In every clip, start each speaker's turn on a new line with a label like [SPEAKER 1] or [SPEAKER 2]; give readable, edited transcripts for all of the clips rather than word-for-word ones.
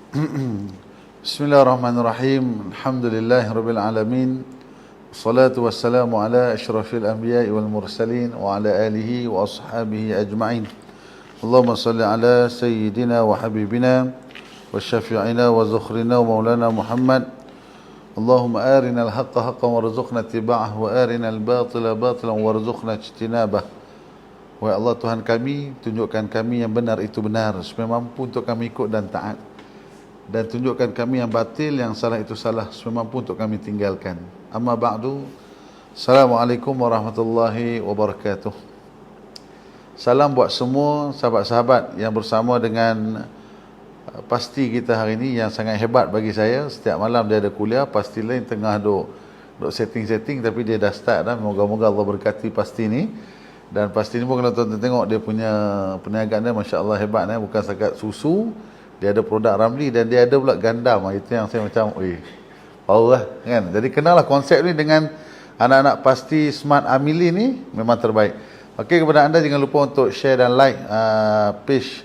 [SPEAKER 1] Bismillahirrahmanirrahim. Alhamdulillahirabbil alamin. Wassalatu wassalamu ala asyrafil anbiya'i wal mursalin wa ala alihi wa ashabihi ajma'in. Allahumma salli ala sayyidina wa habibina wa syafi'ina wa zukhrina wa maulana Muhammad. Allahumma arina al-haqqa haqqan warzuqna ittiba'ah wa arina al-batila batilan warzuqna ijtinabah. Wahai Allah Tuhan kami, tunjukkan kami yang benar itu benar supaya mampu untuk kami ikut dan taat, dan tunjukkan kami yang batil, yang salah itu salah supaya mampu untuk kami tinggalkan. Amma ba'du. Assalamualaikum warahmatullahi wabarakatuh. Salam buat semua sahabat-sahabat yang bersama dengan pasti kita hari ini yang sangat hebat bagi saya. Setiap malam dia ada kuliah, pasti lain tengah duk setting-setting, tapi dia dah start dah. Moga-moga Allah berkati pasti ni. Dan pasti ni pun kalau tuan-tuan tengok dia punya perniagaan dia, Masya Allah hebat. Bukan setakat susu, dia ada produk Ramli dan dia ada pula gandam. Itu yang saya macam, power lah kan. Jadi kenallah konsep ni dengan anak-anak pasti Smart Amili ni memang terbaik. Okey, kepada anda jangan lupa untuk share dan like page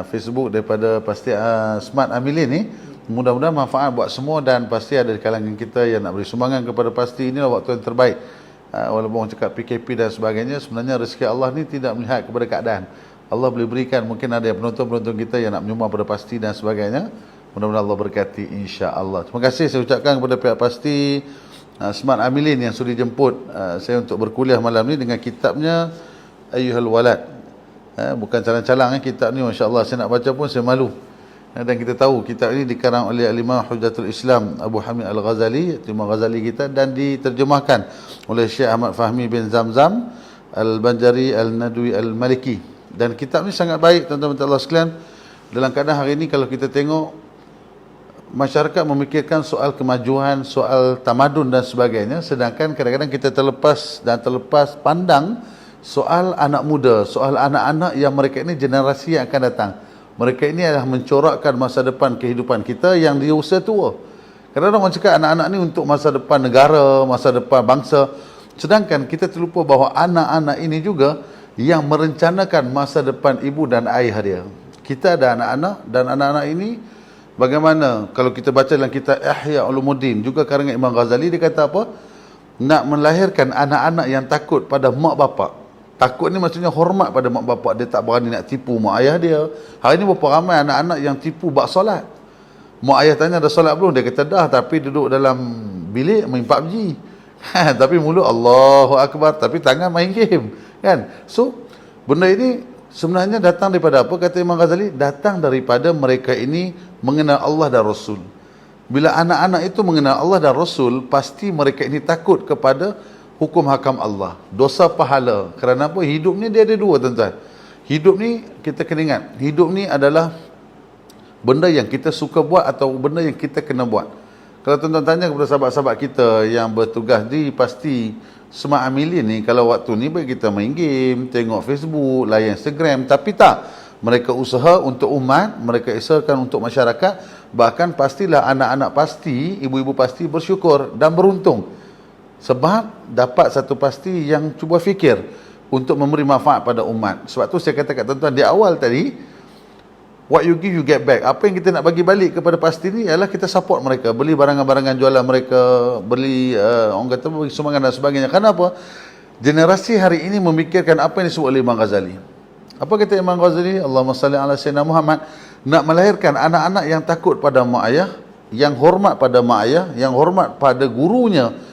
[SPEAKER 1] Facebook daripada pasti Smart Amili ni. Mudah-mudahan manfaat buat semua, dan pasti ada di kalangan kita yang nak beri sumbangan kepada pasti. Inilah waktu yang terbaik. Walaupun orang cakap PKP dan sebagainya, sebenarnya rezeki Allah ni tidak melihat kepada keadaan. Allah boleh berikan, mungkin ada yang penonton-penonton kita yang nak menyumbang pada pasti dan sebagainya. Mudah-mudahan Allah berkati, insya-Allah. Terima kasih saya ucapkan kepada pihak pasti Smart Amilin yang sudi jemput saya untuk berkuliah malam ni dengan kitabnya Ayyuhal Walad. Bukan calang-calang kitab ni, masya-Allah saya nak baca pun saya malu. Dan kita tahu kitab ini dikarang oleh Al-Imam Hujjatul Islam Abu Hamid Al-Ghazali, Imam Ghazali kita, dan diterjemahkan oleh Syekh Ahmad Fahmi bin Zamzam Al-Banjari Al-Nadwi Al-Maliki. Dan kitab ni sangat baik tuan-tuan Allah sekalian. Dalam keadaan hari ini kalau kita tengok masyarakat memikirkan soal kemajuan, soal tamadun dan sebagainya, sedangkan kadang-kadang kita terlepas pandang soal anak muda, soal anak-anak yang mereka ini generasi yang akan datang. Mereka ini adalah mencorakkan masa depan kehidupan kita yang di usia tua. Kadang-kadang orang cakap anak-anak ni untuk masa depan negara, masa depan bangsa. Sedangkan kita terlupa bahawa anak-anak ini juga yang merencanakan masa depan ibu dan ayah dia. Kita ada anak-anak, dan anak-anak ini bagaimana kalau kita baca dalam kitab Ihya Ulumuddin juga karangan Imam Ghazali, dia kata apa? Nak melahirkan anak-anak yang takut pada mak bapak. Takut ni maksudnya hormat pada mak bapak. Dia tak berani nak tipu mak ayah dia. Hari ni berapa ramai anak-anak yang tipu bak solat. Mak ayah tanya dah solat belum? Dia kata dah, tapi duduk dalam bilik main PUBG. Tapi mulut Allahu Akbar, tapi tangan main game. Kan? So, benda ini sebenarnya datang daripada apa? Kata Imam Ghazali, datang daripada mereka ini mengenal Allah dan Rasul. Bila anak-anak itu mengenal Allah dan Rasul, pasti mereka ini takut kepada hukum hakam Allah, dosa pahala. Kerana apa? Hidup ni dia ada dua tuan-tuan. Hidup ni kita kena ingat, hidup ni adalah benda yang kita suka buat atau benda yang kita kena buat. Kalau tuan-tuan tanya kepada sahabat-sahabat kita yang bertugas di pasti Smart Amilin ni, kalau waktu ni baik kita main game, tengok Facebook, layan Instagram, tapi tak. Mereka usaha untuk umat, mereka usahakan untuk masyarakat. Bahkan pastilah anak-anak pasti, ibu-ibu pasti bersyukur dan beruntung. Sebab dapat satu pasti yang cuba fikir untuk memberi manfaat pada umat. Sebab tu saya katakan tuan-tuan di awal tadi, what you give you get back. Apa yang kita nak bagi balik kepada pasti ni ialah kita support mereka, beli barangan-barangan jualan mereka, beli orang kata bagi sumbangan dan sebagainya. Kenapa? Generasi hari ini memikirkan apa yang disebut oleh Imam Ghazali. Apa kata Imam Ghazali? Allahumma salli ala sayyidina Muhammad. Nak melahirkan anak-anak yang takut pada mak ayah, yang hormat pada mak ayah, yang hormat pada gurunya,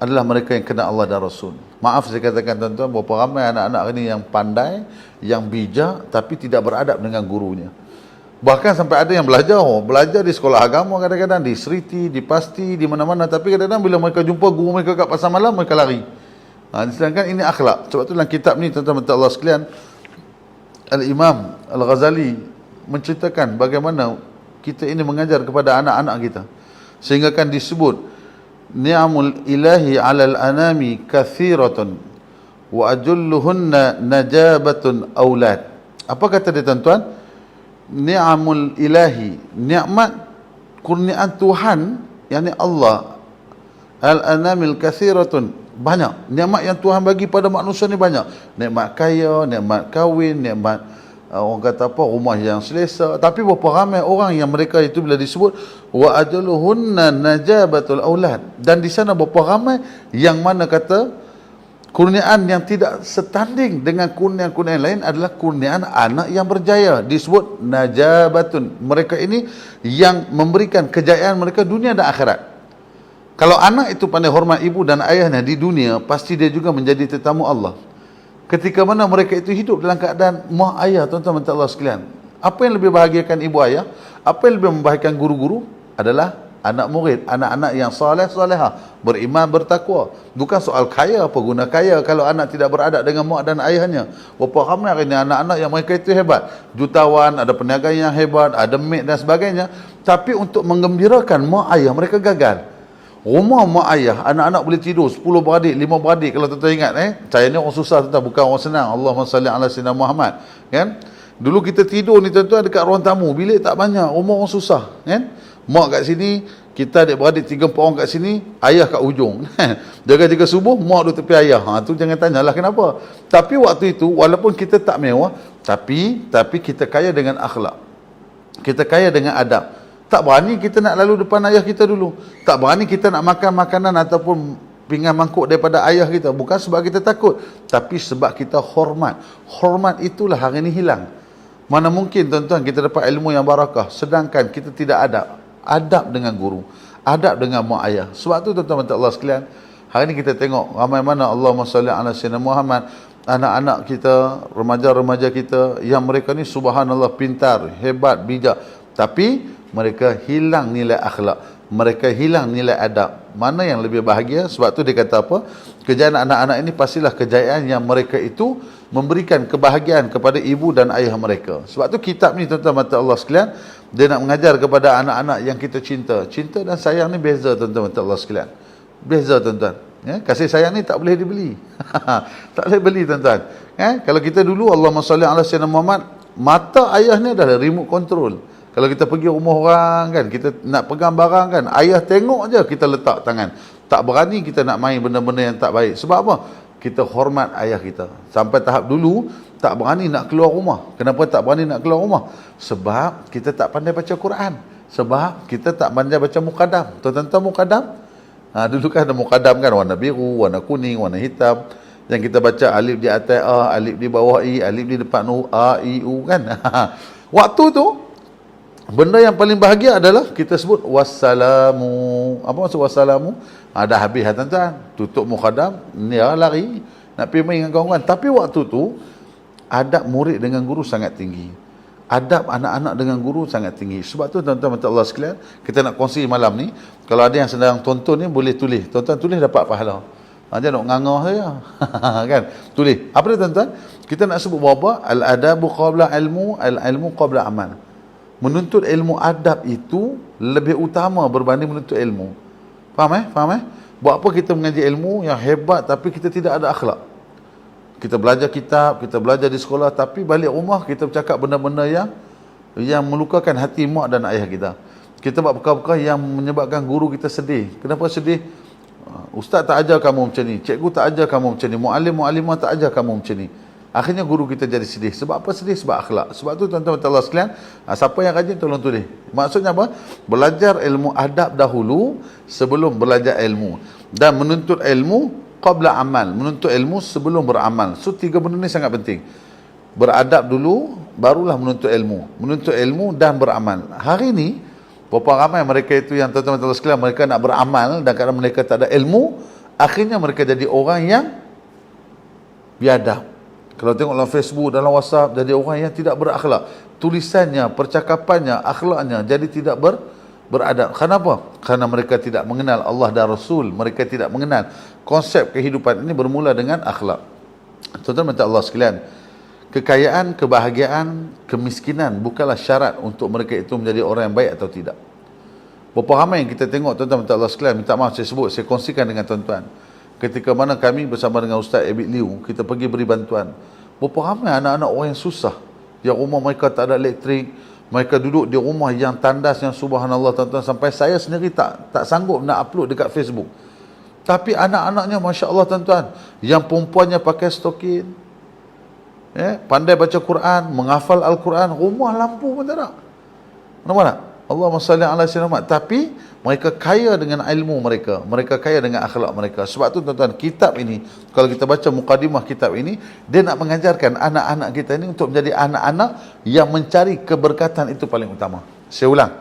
[SPEAKER 1] adalah mereka yang kenal Allah dan Rasul. Maaf saya katakan tuan-tuan, berapa ramai anak-anak ini yang pandai, yang bijak, tapi tidak beradab dengan gurunya. Bahkan sampai ada yang belajar di sekolah agama, kadang-kadang di Seriti, di Pasti, di mana-mana, tapi kadang-kadang bila mereka jumpa guru mereka kat pasar malam, mereka lari. Sedangkan ini akhlak. Sebab tu dalam kitab ni tuan-tuan Allah sekalian, Al-Imam Al-Ghazali menceritakan bagaimana kita ini mengajar kepada anak-anak kita. Sehingga kan disebut ni'amul ilahi 'alal anami kathiratun wa ajulluhunna najabatun aulad. Apa kata dia tuan-tuan? Ni'amul ilahi, nikmat kurniaan Tuhan, yakni Allah, al-anamil kathiratun, banyak nikmat yang Tuhan bagi pada manusia ni banyak. Nikmat kaya, nikmat kahwin, nikmat orang kata apa, rumah yang selesa. Tapi berapa ramai orang yang mereka itu bila disebut wa ajaluhunna najabatul aulad, dan di sana berapa ramai yang mana kata kurniaan yang tidak setanding dengan kurniaan-kurniaan lain adalah kurniaan anak yang berjaya, disebut najabatun. Mereka ini yang memberikan kejayaan mereka dunia dan akhirat. Kalau anak itu pandai hormat ibu dan ayahnya di dunia, pasti dia juga menjadi tetamu Allah. Ketika mana mereka itu hidup dalam keadaan mak ayah, tuan-tuan dan Allah sekalian, apa yang lebih bahagiakan ibu ayah, apa yang lebih membahagiakan guru-guru adalah anak murid, anak-anak yang soleh soleha, beriman bertakwa. Bukan soal kaya apa guna kaya kalau anak tidak beradab dengan mak dan ayahnya. Berapa ramai hari ini anak-anak yang mereka itu hebat, jutawan, ada peniaga yang hebat, ada maid dan sebagainya, tapi untuk menggembirakan mak ayah mereka gagal. Rumah mak ayah, anak-anak boleh tidur 10 beradik, 5 beradik. Kalau tuan-tuan ingat, saya ni orang susah, tuan-tuan, bukan orang senang. Allahumma salli ala sayyidina Muhammad, kan? Dulu kita tidur ni tuan-tuan dekat ruang tamu, bilik tak banyak, rumah orang susah, kan? Mak kat sini, kita adik-beradik 3-4 orang kat sini, ayah kat ujung. Jaga-jaga subuh, mak duduk tepi ayah. Tu jangan tanyalah kenapa. Tapi waktu itu, walaupun kita tak mewah, tapi kita kaya dengan akhlak. Kita kaya dengan adab. Tak berani kita nak lalu depan ayah kita dulu. Tak berani kita nak makan makanan ataupun pinggan mangkuk daripada ayah kita. Bukan sebab kita takut, tapi sebab kita hormat. Hormat itulah hari ini hilang. Mana mungkin tuan-tuan kita dapat ilmu yang barakah, sedangkan kita tidak adab. Adab dengan guru, adab dengan mak ayah. Sebab tu tuan-tuan dan Allah sekalian, hari ini kita tengok ramai mana Allahumma salli ala sayyidina Muhammad, anak-anak kita, remaja-remaja kita yang mereka ni subhanallah pintar, hebat, bijak, tapi mereka hilang nilai akhlak, mereka hilang nilai adab. Mana yang lebih bahagia? Sebab tu dia kata apa? Kejayaan anak-anak ini pastilah kejayaan yang mereka itu memberikan kebahagiaan kepada ibu dan ayah mereka. Sebab tu kitab ni tuan-tuan mata Allah sekalian, dia nak mengajar kepada anak-anak yang kita cinta. Cinta dan sayang ni beza tuan-tuan mata Allah sekalian. Beza tuan-tuan. Ya, kasih sayang ni tak boleh dibeli. Tak boleh beli tuan-tuan. Kalau kita dulu Allahumma salli ala sayyidina Muhammad, mata ayah ni adalah remote control. Kalau kita pergi rumah orang kan, kita nak pegang barang kan, ayah tengok je kita letak tangan. Tak berani kita nak main benda-benda yang tak baik. Sebab apa? Kita hormat ayah kita. Sampai tahap dulu tak berani nak keluar rumah. Kenapa tak berani nak keluar rumah? Sebab kita tak pandai baca Quran. Sebab kita tak pandai baca mukadam. Tuan-tuan tahu mukadam? Dulu kan ada mukadam kan, warna biru, warna kuning, warna hitam. Yang kita baca alif di atas A, alif di bawah I, alif di depan U, A, I, U kan. Waktu tu benda yang paling bahagia adalah kita sebut wassalamu. Apa maksud wassalamu? Dah habis tuan-tuan, tutup mukhadam, dia lari nak pergi main dengan kawan-kawan. Tapi waktu tu adab murid dengan guru sangat tinggi, adab anak-anak dengan guru sangat tinggi. Sebab tu tuan-tuan Allah sekalian, kita nak kongsi malam ni. Kalau ada yang sedang tonton ni, boleh tulis. Tuan-tuan tulis dapat pahala. Jangan nak ngangah saya. Kan? Tulis. Apa dia tuan-tuan? Kita nak sebut berapa? Al-adabu qabla ilmu, al-ilmu qabla amal. Menuntut ilmu adab itu lebih utama berbanding menuntut ilmu. Faham Faham Buat apa kita mengaji ilmu yang hebat tapi kita tidak ada akhlak? Kita belajar kitab, kita belajar di sekolah, tapi balik rumah kita bercakap benda-benda yang melukakan hati mak dan ayah kita. Kita buat perkara-perkara yang menyebabkan guru kita sedih. Kenapa sedih? Ustaz tak ajar kamu macam ni, cikgu tak ajar kamu macam ni, muallim-muallimah tak ajar kamu macam ni. Akhirnya guru kita jadi sedih. Sebab apa sedih? Sebab akhlak. Sebab tu tuan-tuan Allah sekalian, siapa yang rajin tolong tulis. Maksudnya apa? Belajar ilmu adab dahulu sebelum belajar ilmu. Dan menuntut ilmu qabla amal. Menuntut ilmu sebelum beramal. So 3 benda ni sangat penting. Beradab dulu, barulah menuntut ilmu. Menuntut ilmu dan beramal. Hari ni, berapa ramai mereka itu yang tuan-tuan Allah sekalian, mereka nak beramal dan kerana mereka tak ada ilmu, akhirnya mereka jadi orang yang biadab. Kalau tengok dalam Facebook, dalam WhatsApp, jadi orang yang tidak berakhlak. Tulisannya, percakapannya, akhlaknya jadi tidak beradab. Kenapa? Kerana mereka tidak mengenal Allah dan Rasul. Mereka tidak mengenal konsep kehidupan ini bermula dengan akhlak. Tuan-tuan minta Allah sekalian, kekayaan, kebahagiaan, kemiskinan bukanlah syarat untuk mereka itu menjadi orang yang baik atau tidak. Berapa ramai yang kita tengok, tuan-tuan minta Allah sekalian, minta maaf saya sebut, saya kongsikan dengan tuan-tuan. Ketika mana kami bersama dengan Ustaz Abid Liu, kita pergi beri bantuan. Berapa ramai anak-anak orang yang susah, yang rumah mereka tak ada elektrik, mereka duduk di rumah yang tandas, yang subhanallah tuan-tuan, sampai saya sendiri tak sanggup nak upload dekat Facebook. Tapi anak-anaknya Masya Allah tuan-tuan, yang perempuannya pakai stokin, pandai baca Quran, menghafal Al-Quran, rumah lampu pun tak ada. Nampak tak? Allahumma salli ala sayyidina Muhammad. Tapi mereka kaya dengan ilmu mereka, mereka kaya dengan akhlak mereka. Sebab tu tuan-tuan, kitab ini, kalau kita baca mukadimah kitab ini, dia nak mengajarkan anak-anak kita ini untuk menjadi anak-anak yang mencari keberkatan, itu paling utama. Saya ulang,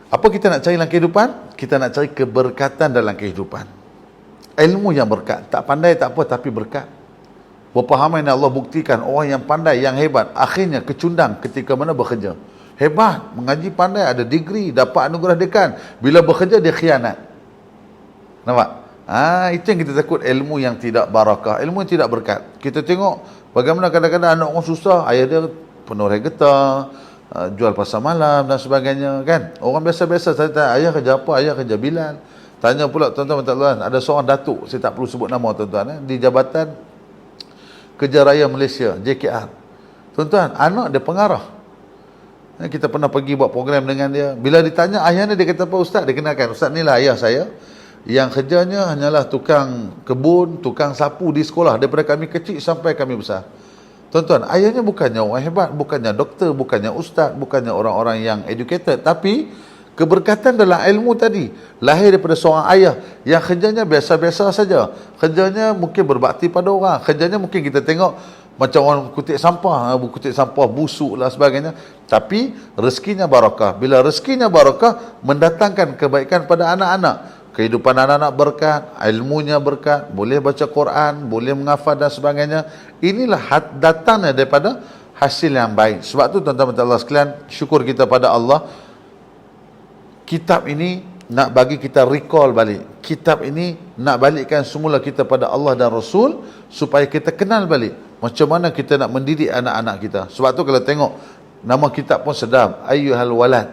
[SPEAKER 1] apa kita nak cari dalam kehidupan? Kita nak cari keberkatan dalam kehidupan. Ilmu yang berkat, tak pandai tak apa, tapi berkat. Berapa ramai yang Allah buktikan orang yang pandai, yang hebat, akhirnya kecundang ketika mana bekerja. Hebat, mengaji pandai, ada degree, dapat anugerah dekan. Bila bekerja dia khianat. Nampak? Itu yang kita takut, ilmu yang tidak barakah, ilmu yang tidak berkat. Kita tengok bagaimana kadang-kadang anak orang susah, ayah dia penuh getah, jual pasar malam dan sebagainya, kan? Orang biasa-biasa, saya tanya, ayah kerja apa? Ayah kerja Bilal. Tanya pula tuan-tuan, ada seorang datuk, saya tak perlu sebut nama tuan-tuan, di Jabatan Kerja Raya Malaysia, JKR. Tuan-tuan, anak dia pengarah. Kita pernah pergi buat program dengan dia. Bila ditanya ayahnya, dia kata, apa Ustaz? Dia kenalkan, Ustaz ni lah ayah saya, yang kerjanya hanyalah tukang kebun, tukang sapu di sekolah, daripada kami kecil sampai kami besar. Tuan-tuan, ayahnya bukannya orang hebat, bukannya doktor, bukannya ustaz, bukannya orang-orang yang educated, tapi keberkatan dalam ilmu tadi lahir daripada seorang ayah yang kerjanya biasa-biasa saja. Kerjanya mungkin berbakti pada orang, kerjanya mungkin kita tengok macam orang kutip sampah busuk lah sebagainya, tapi rezekinya barakah. Bila rezekinya barakah, mendatangkan kebaikan pada anak-anak. Kehidupan anak-anak berkat, ilmunya berkat, boleh baca Quran, boleh menghafal dan sebagainya. Inilah datangnya daripada hasil yang baik. Sebab tu tuan-tuan Allah sekalian, syukur kita pada Allah. Kitab ini nak bagi kita recall balik. Kitab ini nak balikkan semula kita pada Allah dan Rasul, supaya kita kenal balik macam mana kita nak mendidik anak-anak kita. Sebab tu kalau tengok nama kitab pun sedap, Ayyuhal Walad,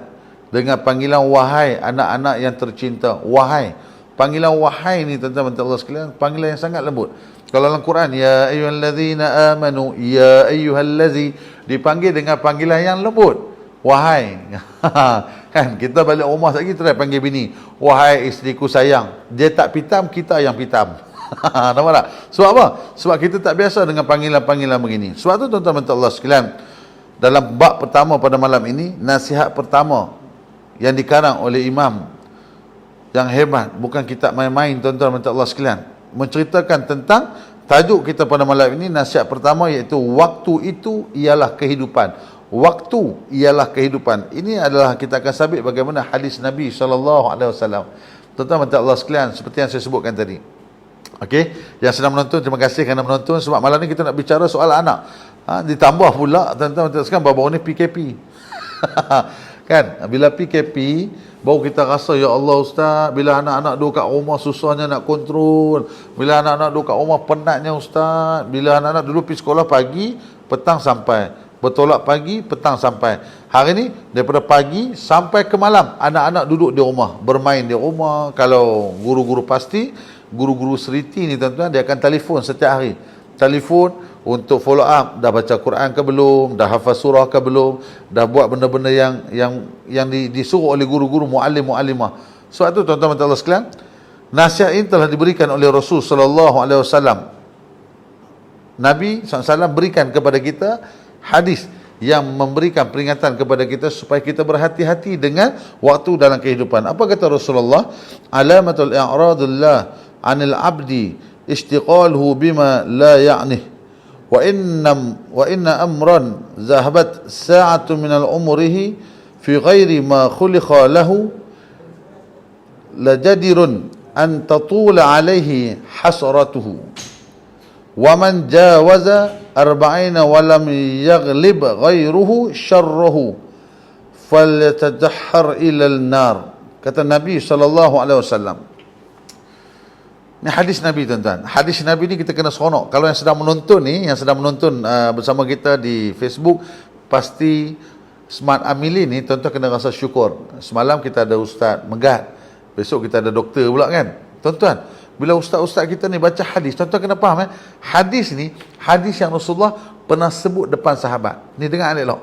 [SPEAKER 1] dengan panggilan wahai anak-anak yang tercinta. Wahai, panggilan wahai ni tuan-tuan Allah sekalian, panggilan yang sangat lembut. Kalau dalam Quran, ya ayyuhallazina amanu, ya ayyuhallazi, dipanggil dengan panggilan yang lembut. Wahai. Kan kita balik rumah lagi try panggil bini, wahai isteriku sayang. Dia tak pitam, kita yang pitam. Nampak tak? Sebab apa? Sebab kita tak biasa dengan panggilan-panggilan begini. Sebab tu tuan-tuan Allah sekalian, dalam bab pertama pada malam ini, nasihat pertama yang dikarang oleh imam yang hebat, bukan kitab main-main tuan-tuan Allah sekalian, menceritakan tentang tajuk kita pada malam ini. Nasihat pertama iaitu waktu itu ialah kehidupan. Waktu ialah kehidupan. Ini adalah kita akan sabit bagaimana hadis Nabi SAW. Tuan-tuan Allah sekalian, seperti yang saya sebutkan tadi. Okey, yang sedang menonton, terima kasih kerana menonton. Sebab malam ni kita nak bicara soal anak. Ditambah pula tuan-tuan sekalian, baru-baru ni PKP. Kan, bila PKP baru kita rasa, ya Allah Ustaz, bila anak-anak duduk kat rumah susahnya nak kontrol, bila anak-anak duduk kat rumah penatnya Ustaz, bila anak-anak dulu pergi sekolah pagi, petang sampai, bertolak pagi, petang sampai. Hari ni daripada pagi sampai ke malam anak-anak duduk di rumah, bermain di rumah. Kalau guru-guru pasti, guru-guru seriti ni tuan-tuan, dia akan telefon setiap hari, telefon untuk follow up, dah baca Quran ke belum, dah hafaz surah ke belum, dah buat benda-benda yang disuruh oleh guru-guru, muallim-muallimah. Sebab tu tuan-tuan Allah sekalian, nasihat ini telah diberikan oleh Rasul sallallahu alaihi wasallam. Nabi SAW berikan kepada kita hadis yang memberikan peringatan kepada kita supaya kita berhati-hati dengan waktu dalam kehidupan. Apa kata Rasulullah? Alamatul i'radillah 'anil 'abdi istiqaluhu bima la ya'nih. Wa inna amran zahabat sa'atu minal umrihi fi ghairi ma khuliqa lahu lajadirun an tatula alaihi hasratuhu wa man jawaza arba'ina wa lam yaghlib ghairuhu syarruhu falyatadahhar ila al-nar. Kata Nabi SAW. Ini hadis Nabi tuan-tuan. Hadis Nabi ni kita kena seronok. Kalau yang sedang menonton ni, yang sedang menonton bersama kita di Facebook, pasti Smart Amili ni tuan-tuan kena rasa syukur. Semalam kita ada Ustaz Megat, besok kita ada doktor pula kan. Tuan-tuan, bila ustaz-ustaz kita ni baca hadis, tuan-tuan kena faham hadis ni, hadis yang Rasulullah pernah sebut depan sahabat. Ni dengar elok.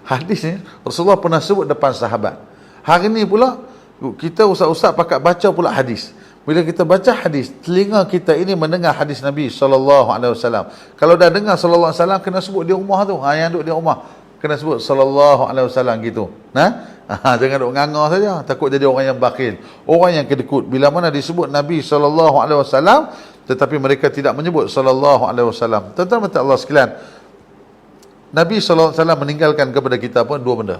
[SPEAKER 1] Hadis ni Rasulullah pernah sebut depan sahabat. Hari ni pula kita ustaz-ustaz pakat baca pula hadis. Bila kita baca hadis, telinga kita ini mendengar hadis Nabi SAW. Kalau dah dengar SAW, kena sebut di rumah tu. Yang duduk di rumah, kena sebut SAW gitu. Jangan duduk nganga saja, takut jadi orang yang bakhil, orang yang kedekut. Bila mana disebut Nabi SAW, tetapi mereka tidak menyebut SAW. Tuan-tuan mata Allah sekalian, Nabi SAW meninggalkan kepada kita pun dua benda.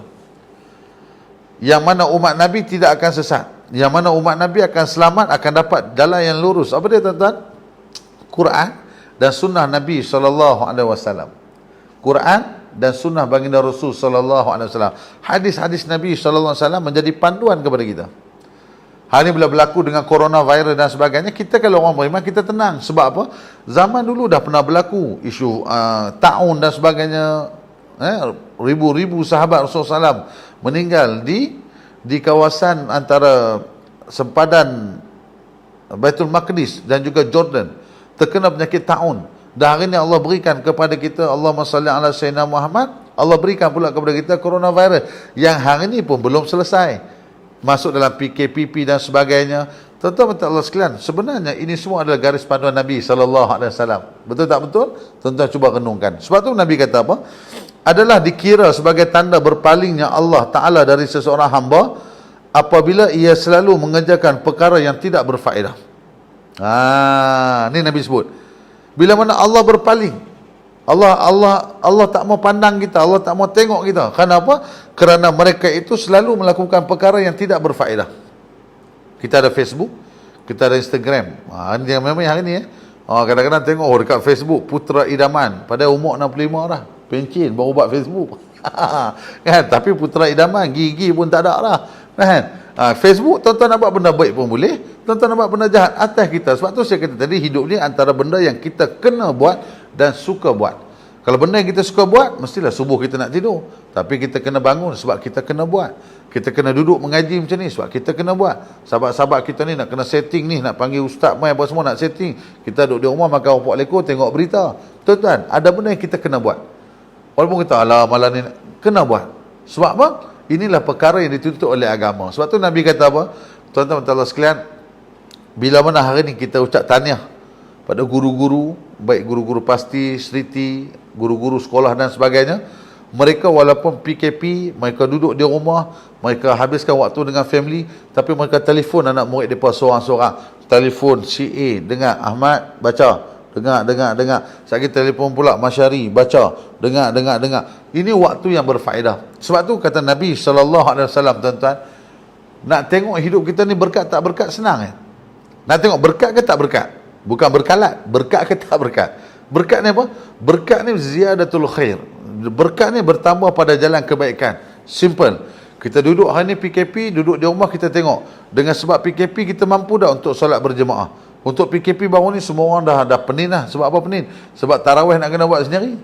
[SPEAKER 1] Yang mana umat Nabi tidak akan sesat, yang mana umat Nabi akan selamat, akan dapat jalan yang lurus. Apa dia tuan-tuan? Quran dan sunnah Nabi SAW. Quran dan sunnah baginda Rasul SAW. Hadis-hadis Nabi SAW menjadi panduan kepada kita. Hal ini bila berlaku dengan coronavirus dan sebagainya, kita kalau orang beriman, kita tenang. Sebab apa? Zaman dulu dah pernah berlaku isu ta'un dan sebagainya. Ribu-ribu sahabat Rasulullah SAW meninggal di kawasan antara sempadan Baitul Maqdis dan juga Jordan, terkena penyakit ta'un. Dan hari ini Allah berikan kepada kita, Allahumma salli ala Sayyidina Muhammad, Allah berikan pula kepada kita coronavirus yang hari ini pun belum selesai, masuk dalam PKPP dan sebagainya. Tuan-tuan Allah sekalian, sebenarnya ini semua adalah garis panduan Nabi SAW. Betul tak betul? Tuan-tuan cuba renungkan. Sebab tu Nabi kata apa? Adalah dikira sebagai tanda berpalingnya Allah Ta'ala dari seseorang hamba apabila ia selalu mengerjakan perkara yang tidak berfaedah. Ni Nabi sebut. Bila mana Allah berpaling, Allah tak mau pandang kita, Allah tak mau tengok kita. Kenapa? Kerana mereka itu selalu melakukan perkara yang tidak berfaedah. Kita ada Facebook, kita ada Instagram. Ini yang memang hari ni kadang-kadang tengok dekat Facebook Putra Idaman pada umur 65 dah, pencin baru buat Facebook. Kan? Tapi Putra Idaman gigi pun tak ada dah. Kan? Facebook, tuan-tuan nak buat benda baik pun boleh, tuan-tuan nak buat benda jahat, atas kita. Sebab tu saya kata tadi, hidup ni antara benda yang kita kena buat dan suka buat. Kalau benda yang kita suka buat, mestilah subuh kita nak tidur, tapi kita kena bangun sebab kita kena buat. Kita kena duduk mengaji macam ni sebab kita kena buat. Sahabat-sahabat kita ni nak kena setting ni, nak panggil ustaz mai apa semua nak setting. Kita duduk di rumah makan opok leko, tengok berita. Tuan-tuan, ada benda yang kita kena buat. Walaupun kita alah malam ni, kena buat. Sebab apa? Inilah perkara yang dituntut oleh agama. Sebab tu Nabi kata apa? Tuan-tuan Allah sekalian, bila mana hari ni kita ucap tahniah pada guru-guru, baik guru-guru pasti, seriti, guru-guru sekolah dan sebagainya, mereka walaupun PKP, mereka duduk di rumah, mereka habiskan waktu dengan family, tapi mereka telefon anak murid mereka seorang-seorang. Telefon si A, dengar Ahmad, baca. Dengar. Sekali telefon pula Masyari, baca. Dengar. Ini waktu yang berfaedah. Sebab tu kata Nabi SAW, tuan-tuan, nak tengok hidup kita ni berkat tak berkat, senang. Nak tengok berkat ke tak berkat? Bukan berkalat, berkat ke tak berkat. Berkat ni apa? Berkat ni ziyadatul khair. Berkat ni bertambah pada jalan kebaikan. Simple. Kita duduk hari ni PKP, duduk di rumah, kita tengok. Dengan sebab PKP kita mampu dah untuk solat berjemaah. Untuk PKP baru ni semua orang dah penin lah. Sebab apa penin? Sebab tarawih nak kena buat sendiri.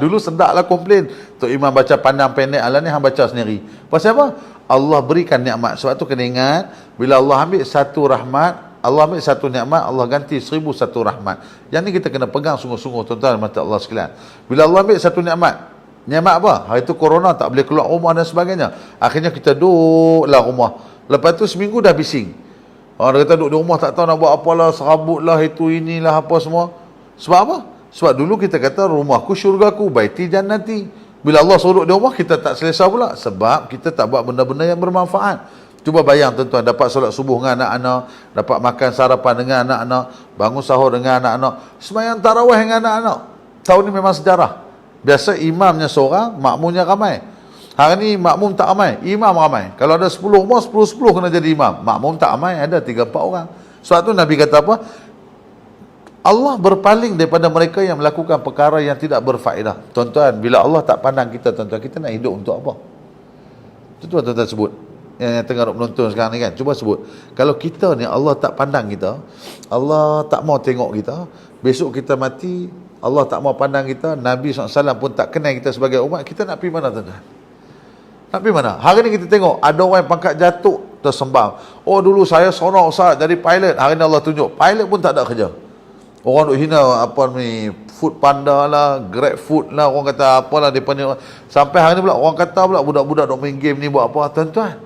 [SPEAKER 1] Dulu sedaklah komplain, Tok Imam baca pandang pendek, ala ni hang baca sendiri. Pasal apa? Allah berikan nikmat. Sebab tu kena ingat, bila Allah ambil satu rahmat, Allah ambil satu nikmat, Allah ganti 1000 satu rahmat. Yang ni kita kena pegang sungguh-sungguh, tuan-tuan mata Allah sekalian. Bila Allah ambil satu nikmat apa? Hari tu corona, tak boleh keluar rumah dan sebagainya. Akhirnya kita duduklah rumah. Lepas tu seminggu dah bising. Orang kata duduk di rumah tak tahu nak buat apalah, serabutlah, itu inilah apa semua. Sebab apa? Sebab dulu kita kata rumahku syurgaku, baiti jannati. Bila Allah suruh duduk di rumah, kita tak selesa pula. Sebab kita tak buat benda-benda yang bermanfaat. Cuba bayang tuan-tuan, dapat solat subuh dengan anak-anak, dapat makan sarapan dengan anak-anak, bangun sahur dengan anak-anak, sembahyang tarawih dengan anak-anak. Tahun ni memang sejarah. Biasa imamnya seorang, makmumnya ramai. Hari ni makmum tak ramai, imam ramai. Kalau ada 10 rumah, 10 kena jadi imam. Makmum tak ramai, ada 3-4 orang. Sebab tu Nabi kata apa? Allah berpaling daripada mereka yang melakukan perkara yang tidak berfaedah. Tuan-tuan, bila Allah tak pandang kita, tuan-tuan, kita nak hidup untuk apa? Itu tuan-tuan sebut. Yang tengah menonton sekarang ni kan, cuba sebut. Kalau kita ni Allah tak pandang kita, Allah tak mau tengok kita, besok kita mati, Allah tak mau pandang kita, Nabi SAW pun tak kenal kita sebagai umat, kita nak pergi mana, tuan-tuan? Nak pergi mana? Hari ni kita tengok ada orang yang pangkat jatuh tersembam. Oh, dulu saya seronok Ustaz jadi pilot. Hari ni Allah tunjuk pilot pun tak ada kerja. Orang duk hina apa ni, Food Panda lah, Grab Food lah, orang kata apalah depa ni. Sampai hari ni pula orang kata pula budak-budak duk main game ni buat apa, tuan-tuan?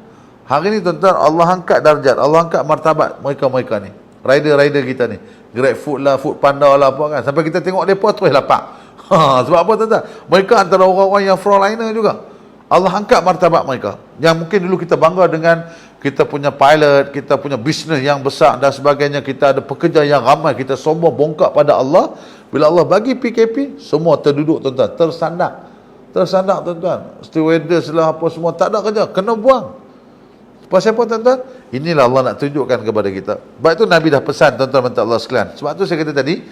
[SPEAKER 1] Hari ni tuan-tuan, Allah angkat darjat, Allah angkat martabat mereka-mereka ni, rider-rider kita ni, GrabFood lah, Food Panda lah apa kan, sampai kita tengok mereka terus lapak. Sebab apa tuan-tuan? Mereka antara orang-orang yang frontliner juga. Allah angkat martabat mereka. Yang mungkin dulu kita bangga dengan kita punya pilot, kita punya bisnes yang besar dan sebagainya, kita ada pekerja yang ramai, kita sombong bongkak pada Allah. Bila Allah bagi PKP, semua terduduk tuan-tuan, tersandak tuan-tuan, stewardess lah apa semua, tak ada kerja, kena buang. Pasal apa tuan-tuan? Inilah Allah nak tunjukkan kepada kita. Sebab itu Nabi dah pesan tuan-tuan minta Allah sekalian. Sebab tu saya kata tadi,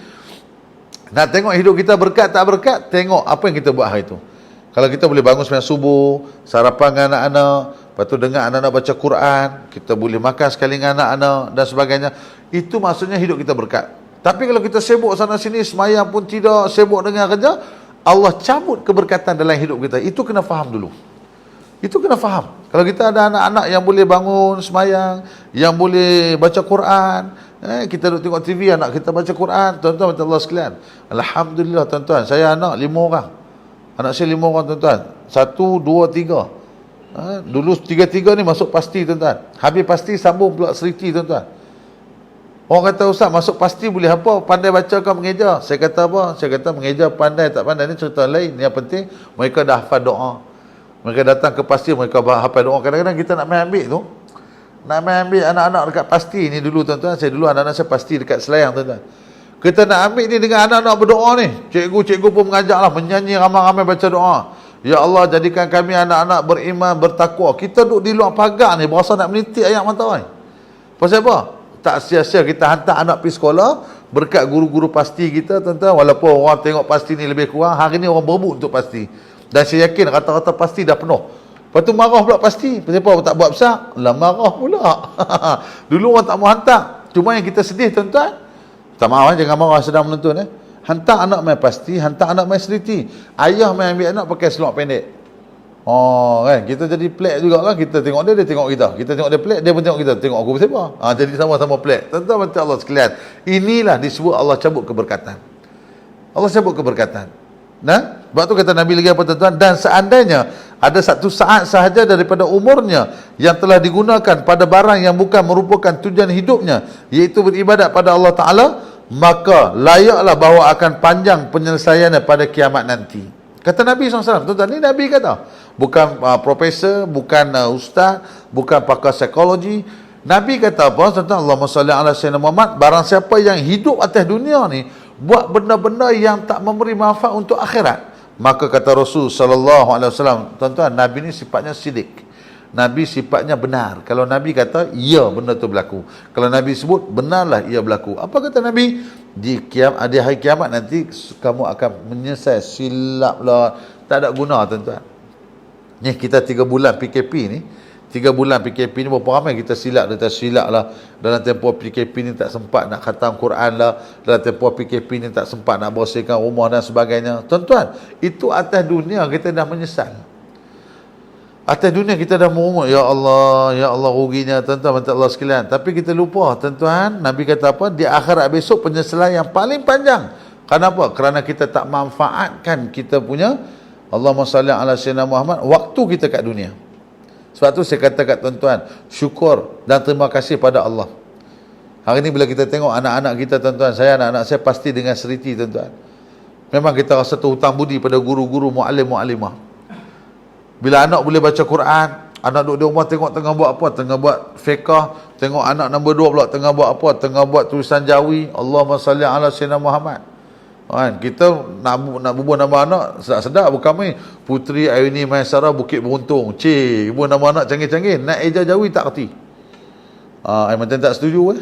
[SPEAKER 1] nak tengok hidup kita berkat tak berkat, tengok apa yang kita buat hari itu. Kalau kita boleh bangun sembahyang subuh, sarapan dengan anak-anak, lepas tu dengar anak-anak baca Quran, kita boleh makan sekali dengan anak-anak dan sebagainya, itu maksudnya hidup kita berkat. Tapi kalau kita sibuk sana sini, semayang pun tidak, sibuk dengan kerja, Allah cabut keberkatan dalam hidup kita. Itu kena faham dulu. Itu kena faham. Kalau kita ada anak-anak yang boleh bangun semayang, yang boleh baca Quran, kita duduk tengok TV, anak kita baca Quran, tuan-tuan minta Allah sekalian, alhamdulillah tuan-tuan, saya anak 5 orang. Anak saya 5 orang tuan-tuan. 1, 2, 3. Dulu 3 ni masuk pasti tuan-tuan. Habis pasti sambung pula seriti tuan-tuan. Orang kata, Ustaz, masuk pasti boleh apa? Pandai baca ke mengeja? Saya kata apa? Saya kata mengeja pandai tak pandai ni cerita lain. Yang penting mereka dah hafal doa. Mereka datang ke pasti, mereka hafal doa. Kadang-kadang kita nak main ambil tu, nak main ambil anak-anak dekat pasti ni dulu tuan-tuan. Saya dulu anak-anak saya pasti dekat Selayang tuan-tuan. Kita nak ambil ni dengan anak-anak berdoa ni. Cikgu-cikgu pun mengajaklah, menyanyi ramai-ramai baca doa. Ya Allah, jadikan kami anak-anak beriman, bertakwa. Kita duduk di luar pagar ni, berasa nak menitik ayat matahari. Pasal apa? Tak sia-sia kita hantar anak pergi sekolah, berkat guru-guru pasti kita tuan-tuan. Walaupun orang tengok pasti ni lebih kurang, hari ni orang berebut untuk pasti. Dan saya yakin rata-rata pasti dah penuh. Lepas tu marah pula pasti. Pasal apa? Tak buat besar? Lah marah pula. Dulu orang tak mau hantar. Cuma yang kita sedih tuan-tuan, tak maaf, jangan marah sedang menonton. Hantar anak main pasti, hantar anak main seliti. Ayah main ambil anak pakai seluar pendek. Oh kan, kita jadi pelik juga kan. Kita tengok dia, dia tengok kita. Kita tengok dia pelik, dia pun tengok kita. Tengok aku siapa? Jadi sama-sama pelik. Tuan-tuan minta Allah sekalian, inilah disebut Allah cabut keberkatan. Allah cabut keberkatan. Nah, sebab tu kata Nabi lagi apa tuan-tuan? Dan seandainya ada satu saat sahaja daripada umurnya yang telah digunakan pada barang yang bukan merupakan tujuan hidupnya, iaitu beribadat pada Allah Ta'ala, maka layaklah bahawa akan panjang penyelesaiannya pada kiamat nanti. Kata Nabi SAW. Tuan-tuan, ni Nabi kata, bukan profesor, bukan ustaz, bukan pakar psikologi. Nabi kata apa tuan-tuan? Allahumma salli ala sayyidina Muhammad. Barang siapa yang hidup atas dunia ni buat benda-benda yang tak memberi manfaat untuk akhirat, maka kata Rasul sallallahu alaihi wasallam, tuan-tuan, Nabi ni sifatnya sidik. Nabi sifatnya benar. Kalau Nabi kata, ya benda tu berlaku. Kalau Nabi sebut, benarlah ia berlaku. Apa kata Nabi? Di hari kiamat nanti kamu akan menyesal, silap lah, tak ada guna tuan-tuan. Ni kita 3 bulan PKP ni, 3 bulan PKP ni berapa ramai kita silap lah. Dalam tempoh PKP ni tak sempat nak khatam Quran lah. Dalam tempoh PKP ni tak sempat nak bersihkan rumah dan sebagainya. Tuan-tuan, itu atas dunia kita dah menyesal. Atas dunia kita dah merumut, ya Allah ruginya tuan-tuan, minta Allah sekalian. Tapi kita lupa tuan-tuan, Nabi kata apa? Di akhirat besok penyesalan yang paling panjang. Kenapa? Kerana kita tak manfaatkan kita punya, Allahumma salli ala sayyidina Muhammad, waktu kita kat dunia. Sebab tu saya kata kat tuan-tuan, syukur dan terima kasih pada Allah. Hari ni bila kita tengok anak-anak kita tuan-tuan, anak-anak saya pasti dengan seriti tuan-tuan. Memang kita rasa tu hutang budi pada guru-guru, muallim-muallimah. Bila anak boleh baca Quran, anak duduk di rumah tengok tengah buat apa? Tengah buat fiqah. Tengok anak nombor 2 pula tengah buat apa? Tengah buat tulisan jawi. Allahumma salli ala sayyidina Muhammad. Kan? Kita nak bubuh nama anak sedap-sedap, bukan main. Putri Aini Maisara Bukit Beruntung. Bubuh nama anak canggih-canggih. Nak eja jawi tak erti. Macam tak setuju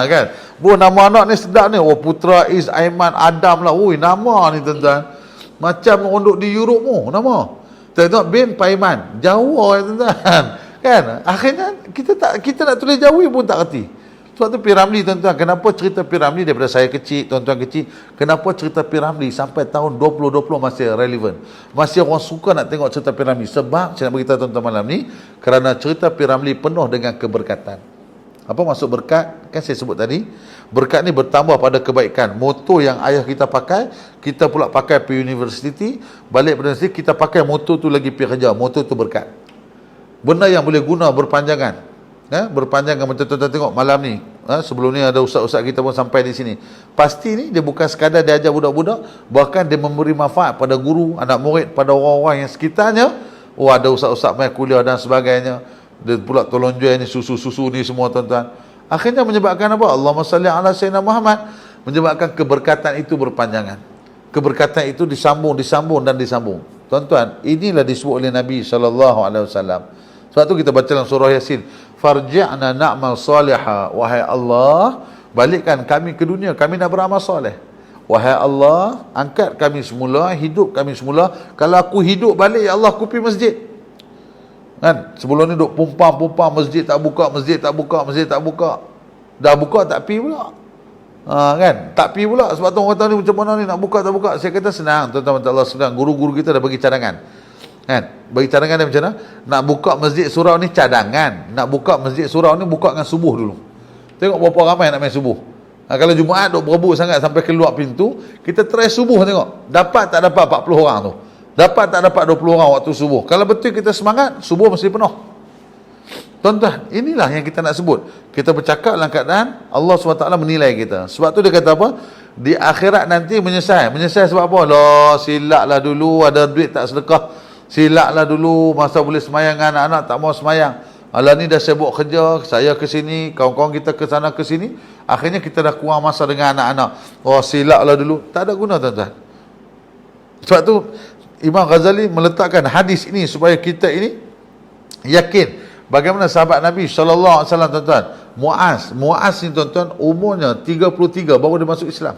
[SPEAKER 1] kan? Bubuh nama anak ni sedap ni. Oh, Putra Is Aiman Adam lah. Ui, nama ni tuan-tuan. Macam orang duduk di Europe mu nama. Tengok bin Paiman, jauh tuan-tuan. Kan? Akhirnya kita nak tulis Jawi pun tak erti. Sebab tu P. Ramlee tuan-tuan, kenapa cerita P. Ramlee daripada saya kecil, tuan-tuan kecil, kenapa cerita P. Ramlee sampai tahun 2020 masih relevan. Masih orang suka nak tengok cerita P. Ramlee. Sebab saya nak beritahu tuan-tuan malam ni, kerana cerita P. Ramlee penuh dengan keberkatan. Apa maksud berkat? Kan saya sebut tadi, berkat ni bertambah pada kebaikan. Motor yang ayah kita pakai, kita pula pakai pergi universiti, balik pada universiti kita pakai motor tu lagi pergi kerja. Motor tu berkat. Benda yang boleh guna berpanjangan. Berpanjangan macam tuan-tuan tengok malam ni. Sebelum ni ada ustaz-ustaz kita pun sampai di sini. Pasti ni dia bukan sekadar dia ajar budak-budak, bahkan dia memberi manfaat pada guru, anak murid, pada orang-orang yang sekitarnya. Oh, ada ustaz-ustaz mai kuliah dan sebagainya. Dia pula tolong jual ni susu-susu ni semua tuan-tuan. Akhirnya menyebabkan apa? Allahumma salli ala sayyidina Muhammad. Menyebabkan keberkatan itu berpanjangan. Keberkatan itu disambung dan disambung. Tuan-tuan, inilah disebut oleh Nabi SAW. Sebab tu kita baca dalam surah Yasin, farji'na na'mal salihah, wahai Allah, balikkan kami ke dunia, kami nak beramal soleh. Wahai Allah, angkat kami semula, hidup kami semula. Kalau aku hidup balik, ya Allah, aku pergi masjid. Kan? Sebelum ni duk pumpang, masjid tak buka. Dah buka tak pi pula. Kan? Tak pi pula. Sebab tu orang kata ni macam mana ni nak buka tak buka. Saya kata senang, tuan-tuan, Allah senang. Guru-guru kita dah bagi cadangan. Kan? Bagi cadangan dia macam mana? Nak buka masjid surau ni cadangan. Nak buka masjid surau ni buka dengan subuh dulu. Tengok berapa ramai nak main subuh. Kalau Jumaat duk berebut sangat sampai keluar pintu, kita try subuh tengok. Dapat tak dapat 40 orang tu. Dapat tak dapat 20 orang waktu subuh. Kalau betul kita semangat, subuh mesti penuh. Tuan-tuan, inilah yang kita nak sebut. Kita bercakap dalam keadaan Allah SWT menilai kita. Sebab tu dia kata apa? Di akhirat nanti menyesal. Menyesal sebab apa? Loh, silaplah dulu, ada duit tak sedekah. Silaplah dulu, masa boleh semayang dengan anak-anak tak mau semayang. Alah ni dah sibuk kerja, saya ke sini, kawan-kawan kita ke sana ke sini. Akhirnya kita dah kurang masa dengan anak-anak. Oh, silaplah dulu. Tak ada guna, tuan-tuan. Sebab tu Imam Ghazali meletakkan hadis ini supaya kita ini yakin bagaimana sahabat Nabi sallallahu alaihi wasallam, tuan-tuan. Muaz ni, tuan-tuan, umurnya 33 baru dia masuk Islam.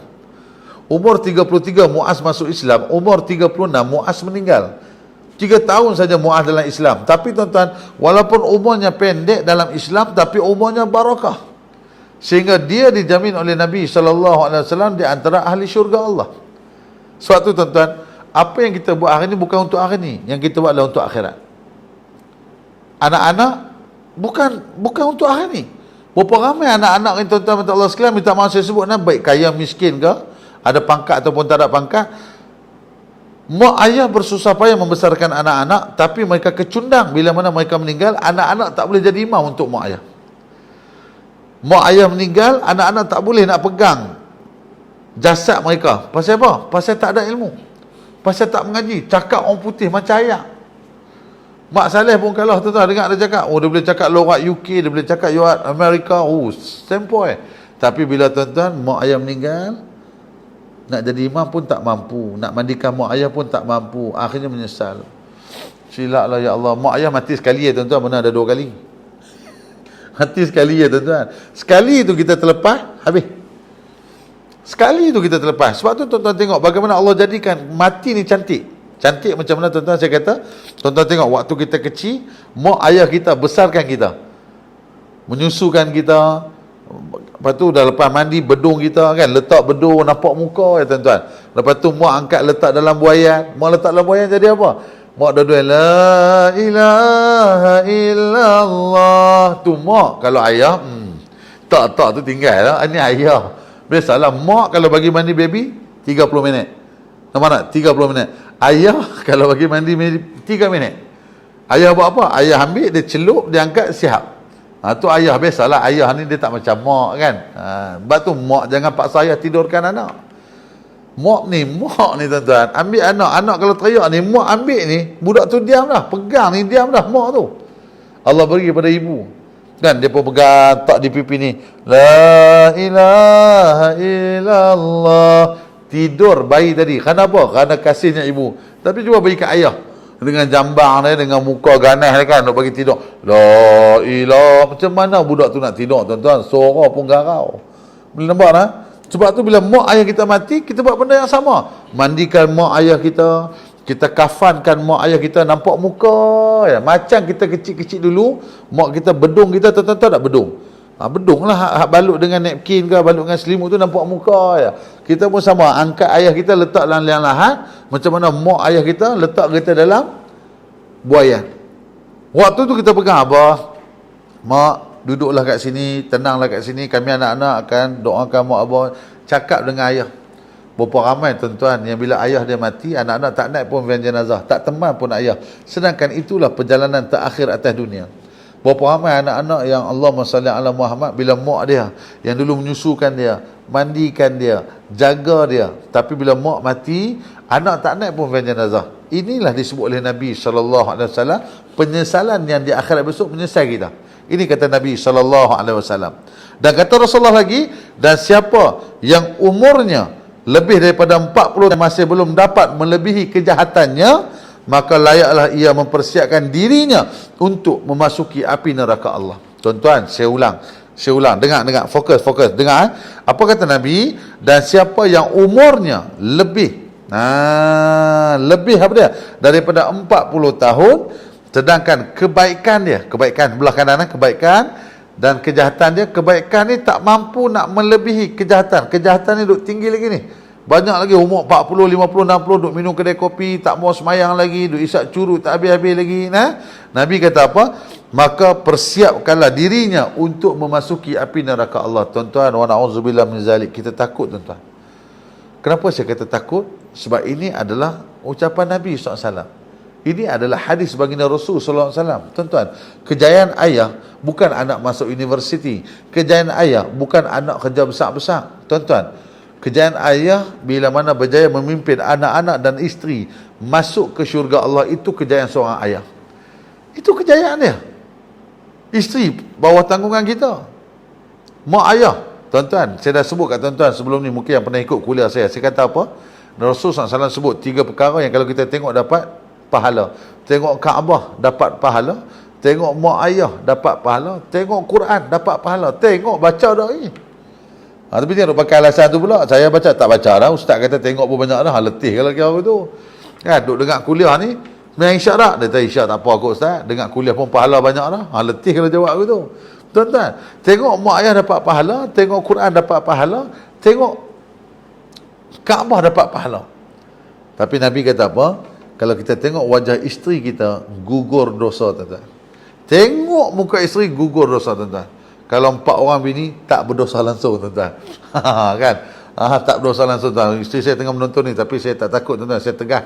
[SPEAKER 1] Umur 33 Muaz masuk Islam, umur 36 Muaz meninggal. 3 tahun saja Muaz dalam Islam. Tapi tuan-tuan, walaupun umurnya pendek dalam Islam, tapi umurnya barakah. Sehingga dia dijamin oleh Nabi sallallahu alaihi wasallam di antara ahli syurga Allah. Sebab tu, tuan-tuan, apa yang kita buat hari ni bukan untuk hari ni, yang kita buat adalah untuk akhirat. Anak-anak bukan untuk hari ni. Berapa ramai anak-anak ni, tuan-tuan, minta Allah sekalian, minta maaf saya sebut, baik kaya miskin ke, ada pangkat ataupun tak ada pangkat, mak ayah bersusah payah membesarkan anak-anak, tapi mereka kecundang bila mana mereka meninggal, anak-anak tak boleh jadi imam untuk mak ayah. Mak ayah meninggal, anak-anak tak boleh nak pegang jasad mereka. Pasal apa? Pasal tak ada ilmu. Pasal tak mengaji. Cakap orang putih macam ayah. Mak Saleh pun kalah, tuan-tuan, dengar dia cakap. Oh, dia boleh cakap lorat UK, dia boleh cakap lorat Amerika. Oh, sempoi. Tapi bila, tuan-tuan, mak ayah meninggal, nak jadi imam pun tak mampu, nak mandikan mak ayah pun tak mampu. Akhirnya menyesal. Silaplah ya Allah. Mak ayah mati sekali ya, tuan-tuan, mana ada 2 kali. Mati sekali ya, tuan-tuan. Sekali tu kita terlepas, habis. Sekali tu kita terlepas. Sebab tu, tuan-tuan, tengok bagaimana Allah jadikan mati ni cantik. Cantik macam mana, tuan-tuan, saya kata. Tuan-tuan tengok, waktu kita kecil, mak ayah kita besarkan kita, menyusukan kita. Lepas tu dah lepas mandi, bedung kita kan, letak bedung, nampak muka ya, tuan-tuan. Lepas tu mak angkat letak dalam buaian. Mak letak dalam buaian jadi apa? Mak dua-dua la ilaha illallah. Tu mak. Kalau ayah tak tu tinggal lah. Ini ayah. Biasalah mak kalau bagi mandi baby 30 minit. Nampak tak? 30 minit. Ayah kalau bagi mandi baby 3 minit. Ayah buat apa? Ayah ambil, dia celup, dia angkat, siap. Tu ayah. Biasalah ayah ni dia tak macam mak kan. Sebab tu mak jangan paksa ayah tidurkan anak. Mak ni tuan-tuan, ambil anak kalau teriak ni, mak ambil ni, budak tu diam dah, pegang ni diam dah mak tu. Allah beri kepada ibu. Kan dia pun pegang tak di pipi ni. La ilaha illallah. Tidur bayi tadi. Kenapa? Kerana kasihnya ibu. Tapi cuba bagi kat ayah. Dengan jambang dia, dengan muka ganas dia kan, nak bagi tidur. La ilah. Macam mana budak tu nak tidur, tuan-tuan? Suara pun garau. Boleh nampak tak? Sebab tu bila mak ayah kita mati, kita buat benda yang sama. Mandikan mak ayah kita, kita kafankan mak ayah kita, nampak muka ya. Macam kita kecil-kecil dulu, mak kita bedung kita, tuan-tuan tahu tak bedung? Bedung lah, balut dengan napkin ke, balut dengan selimut tu nampak muka ya. Kita pun sama, angkat ayah kita letak dalam liang lahat, macam mana mak ayah kita letak kita dalam buaian. Waktu tu kita pegang, abah, mak, duduklah kat sini, tenanglah kat sini, kami anak-anak akan doakan mak abah. Cakap dengan ayah. Berapa ramai tuan-tuan yang bila ayah dia mati, anak-anak tak naik pun van jenazah, tak teman pun ayah. Sedangkan itulah perjalanan terakhir atas dunia. Berapa ramai anak-anak yang Allahumma salli ala Muhammad, bila mak dia yang dulu menyusukan dia, mandikan dia, jaga dia, tapi bila mak mati, anak tak naik pun van jenazah. Inilah disebut oleh Nabi SAW penyesalan yang di akhirat besok menyesal kita. Ini kata Nabi SAW. Dan kata Rasulullah lagi, dan siapa yang umurnya lebih daripada 40 dan masih belum dapat melebihi kejahatannya, maka layaklah ia mempersiapkan dirinya untuk memasuki api neraka Allah. Tuan-tuan, saya ulang, dengar, fokus, dengar. Apa kata Nabi? Dan siapa yang umurnya lebih apa dia? Daripada 40 tahun, sedangkan kebaikan belah kanan, kebaikan dan kejahatan dia, kebaikan ni tak mampu nak melebihi kejahatan. Kejahatan ni duk tinggi lagi ni. Banyak lagi umur 40, 50, 60 duk minum kedai kopi, tak mau semayang lagi, duk isap curut tak habis-habis lagi. Nabi kata apa? Maka persiapkanlah dirinya untuk memasuki api neraka Allah. Tuan-tuan, wa na'udzubillah min zalik. Kita takut, tuan-tuan. Kenapa saya kata takut? Sebab ini adalah ucapan Nabi SAW. Ini adalah hadis baginda Rasul SAW. Tuan-tuan, kejayaan ayah bukan anak masuk universiti. Kejayaan ayah bukan anak kerja besar-besar. Tuan-tuan, kejayaan ayah bila mana berjaya memimpin anak-anak dan isteri masuk ke syurga Allah, itu kejayaan seorang ayah. Itu kejayaan dia. Isteri bawah tanggungan kita. Mak ayah. Tuan-tuan, saya dah sebut kat tuan-tuan sebelum ni, mungkin yang pernah ikut kuliah saya kata apa? Rasul SAW sebut 3 perkara yang kalau kita tengok dapat pahala. Tengok Kaabah dapat pahala, tengok mak ayah dapat pahala, tengok Quran dapat pahala, tengok baca dah ni. Tapi dia nak pakai alasan tu pula, saya baca tak baca dah, ustaz kata tengok pun banyak dah, letih kalau kira tu. Kan duk dengar kuliah ni, main isyak tak? Dia kata isyak tak apa kot ustaz, dengar kuliah pun pahala banyak dah. Letih kalau jawab gitu. Tuan-tuan, tengok mak ayah dapat pahala, tengok Quran dapat pahala, tengok Kaabah dapat pahala. Tapi Nabi kata apa? Kalau kita tengok wajah isteri kita, gugur dosa, tuan-tuan. Tengok muka isteri, gugur dosa, tuan-tuan. Kalau 4 orang bini, tak berdosa langsung, tuan-tuan. Kan? Tak berdosa langsung, tuan. Isteri saya tengah menonton ni, tapi saya tak takut, tuan-tuan. Saya tegah.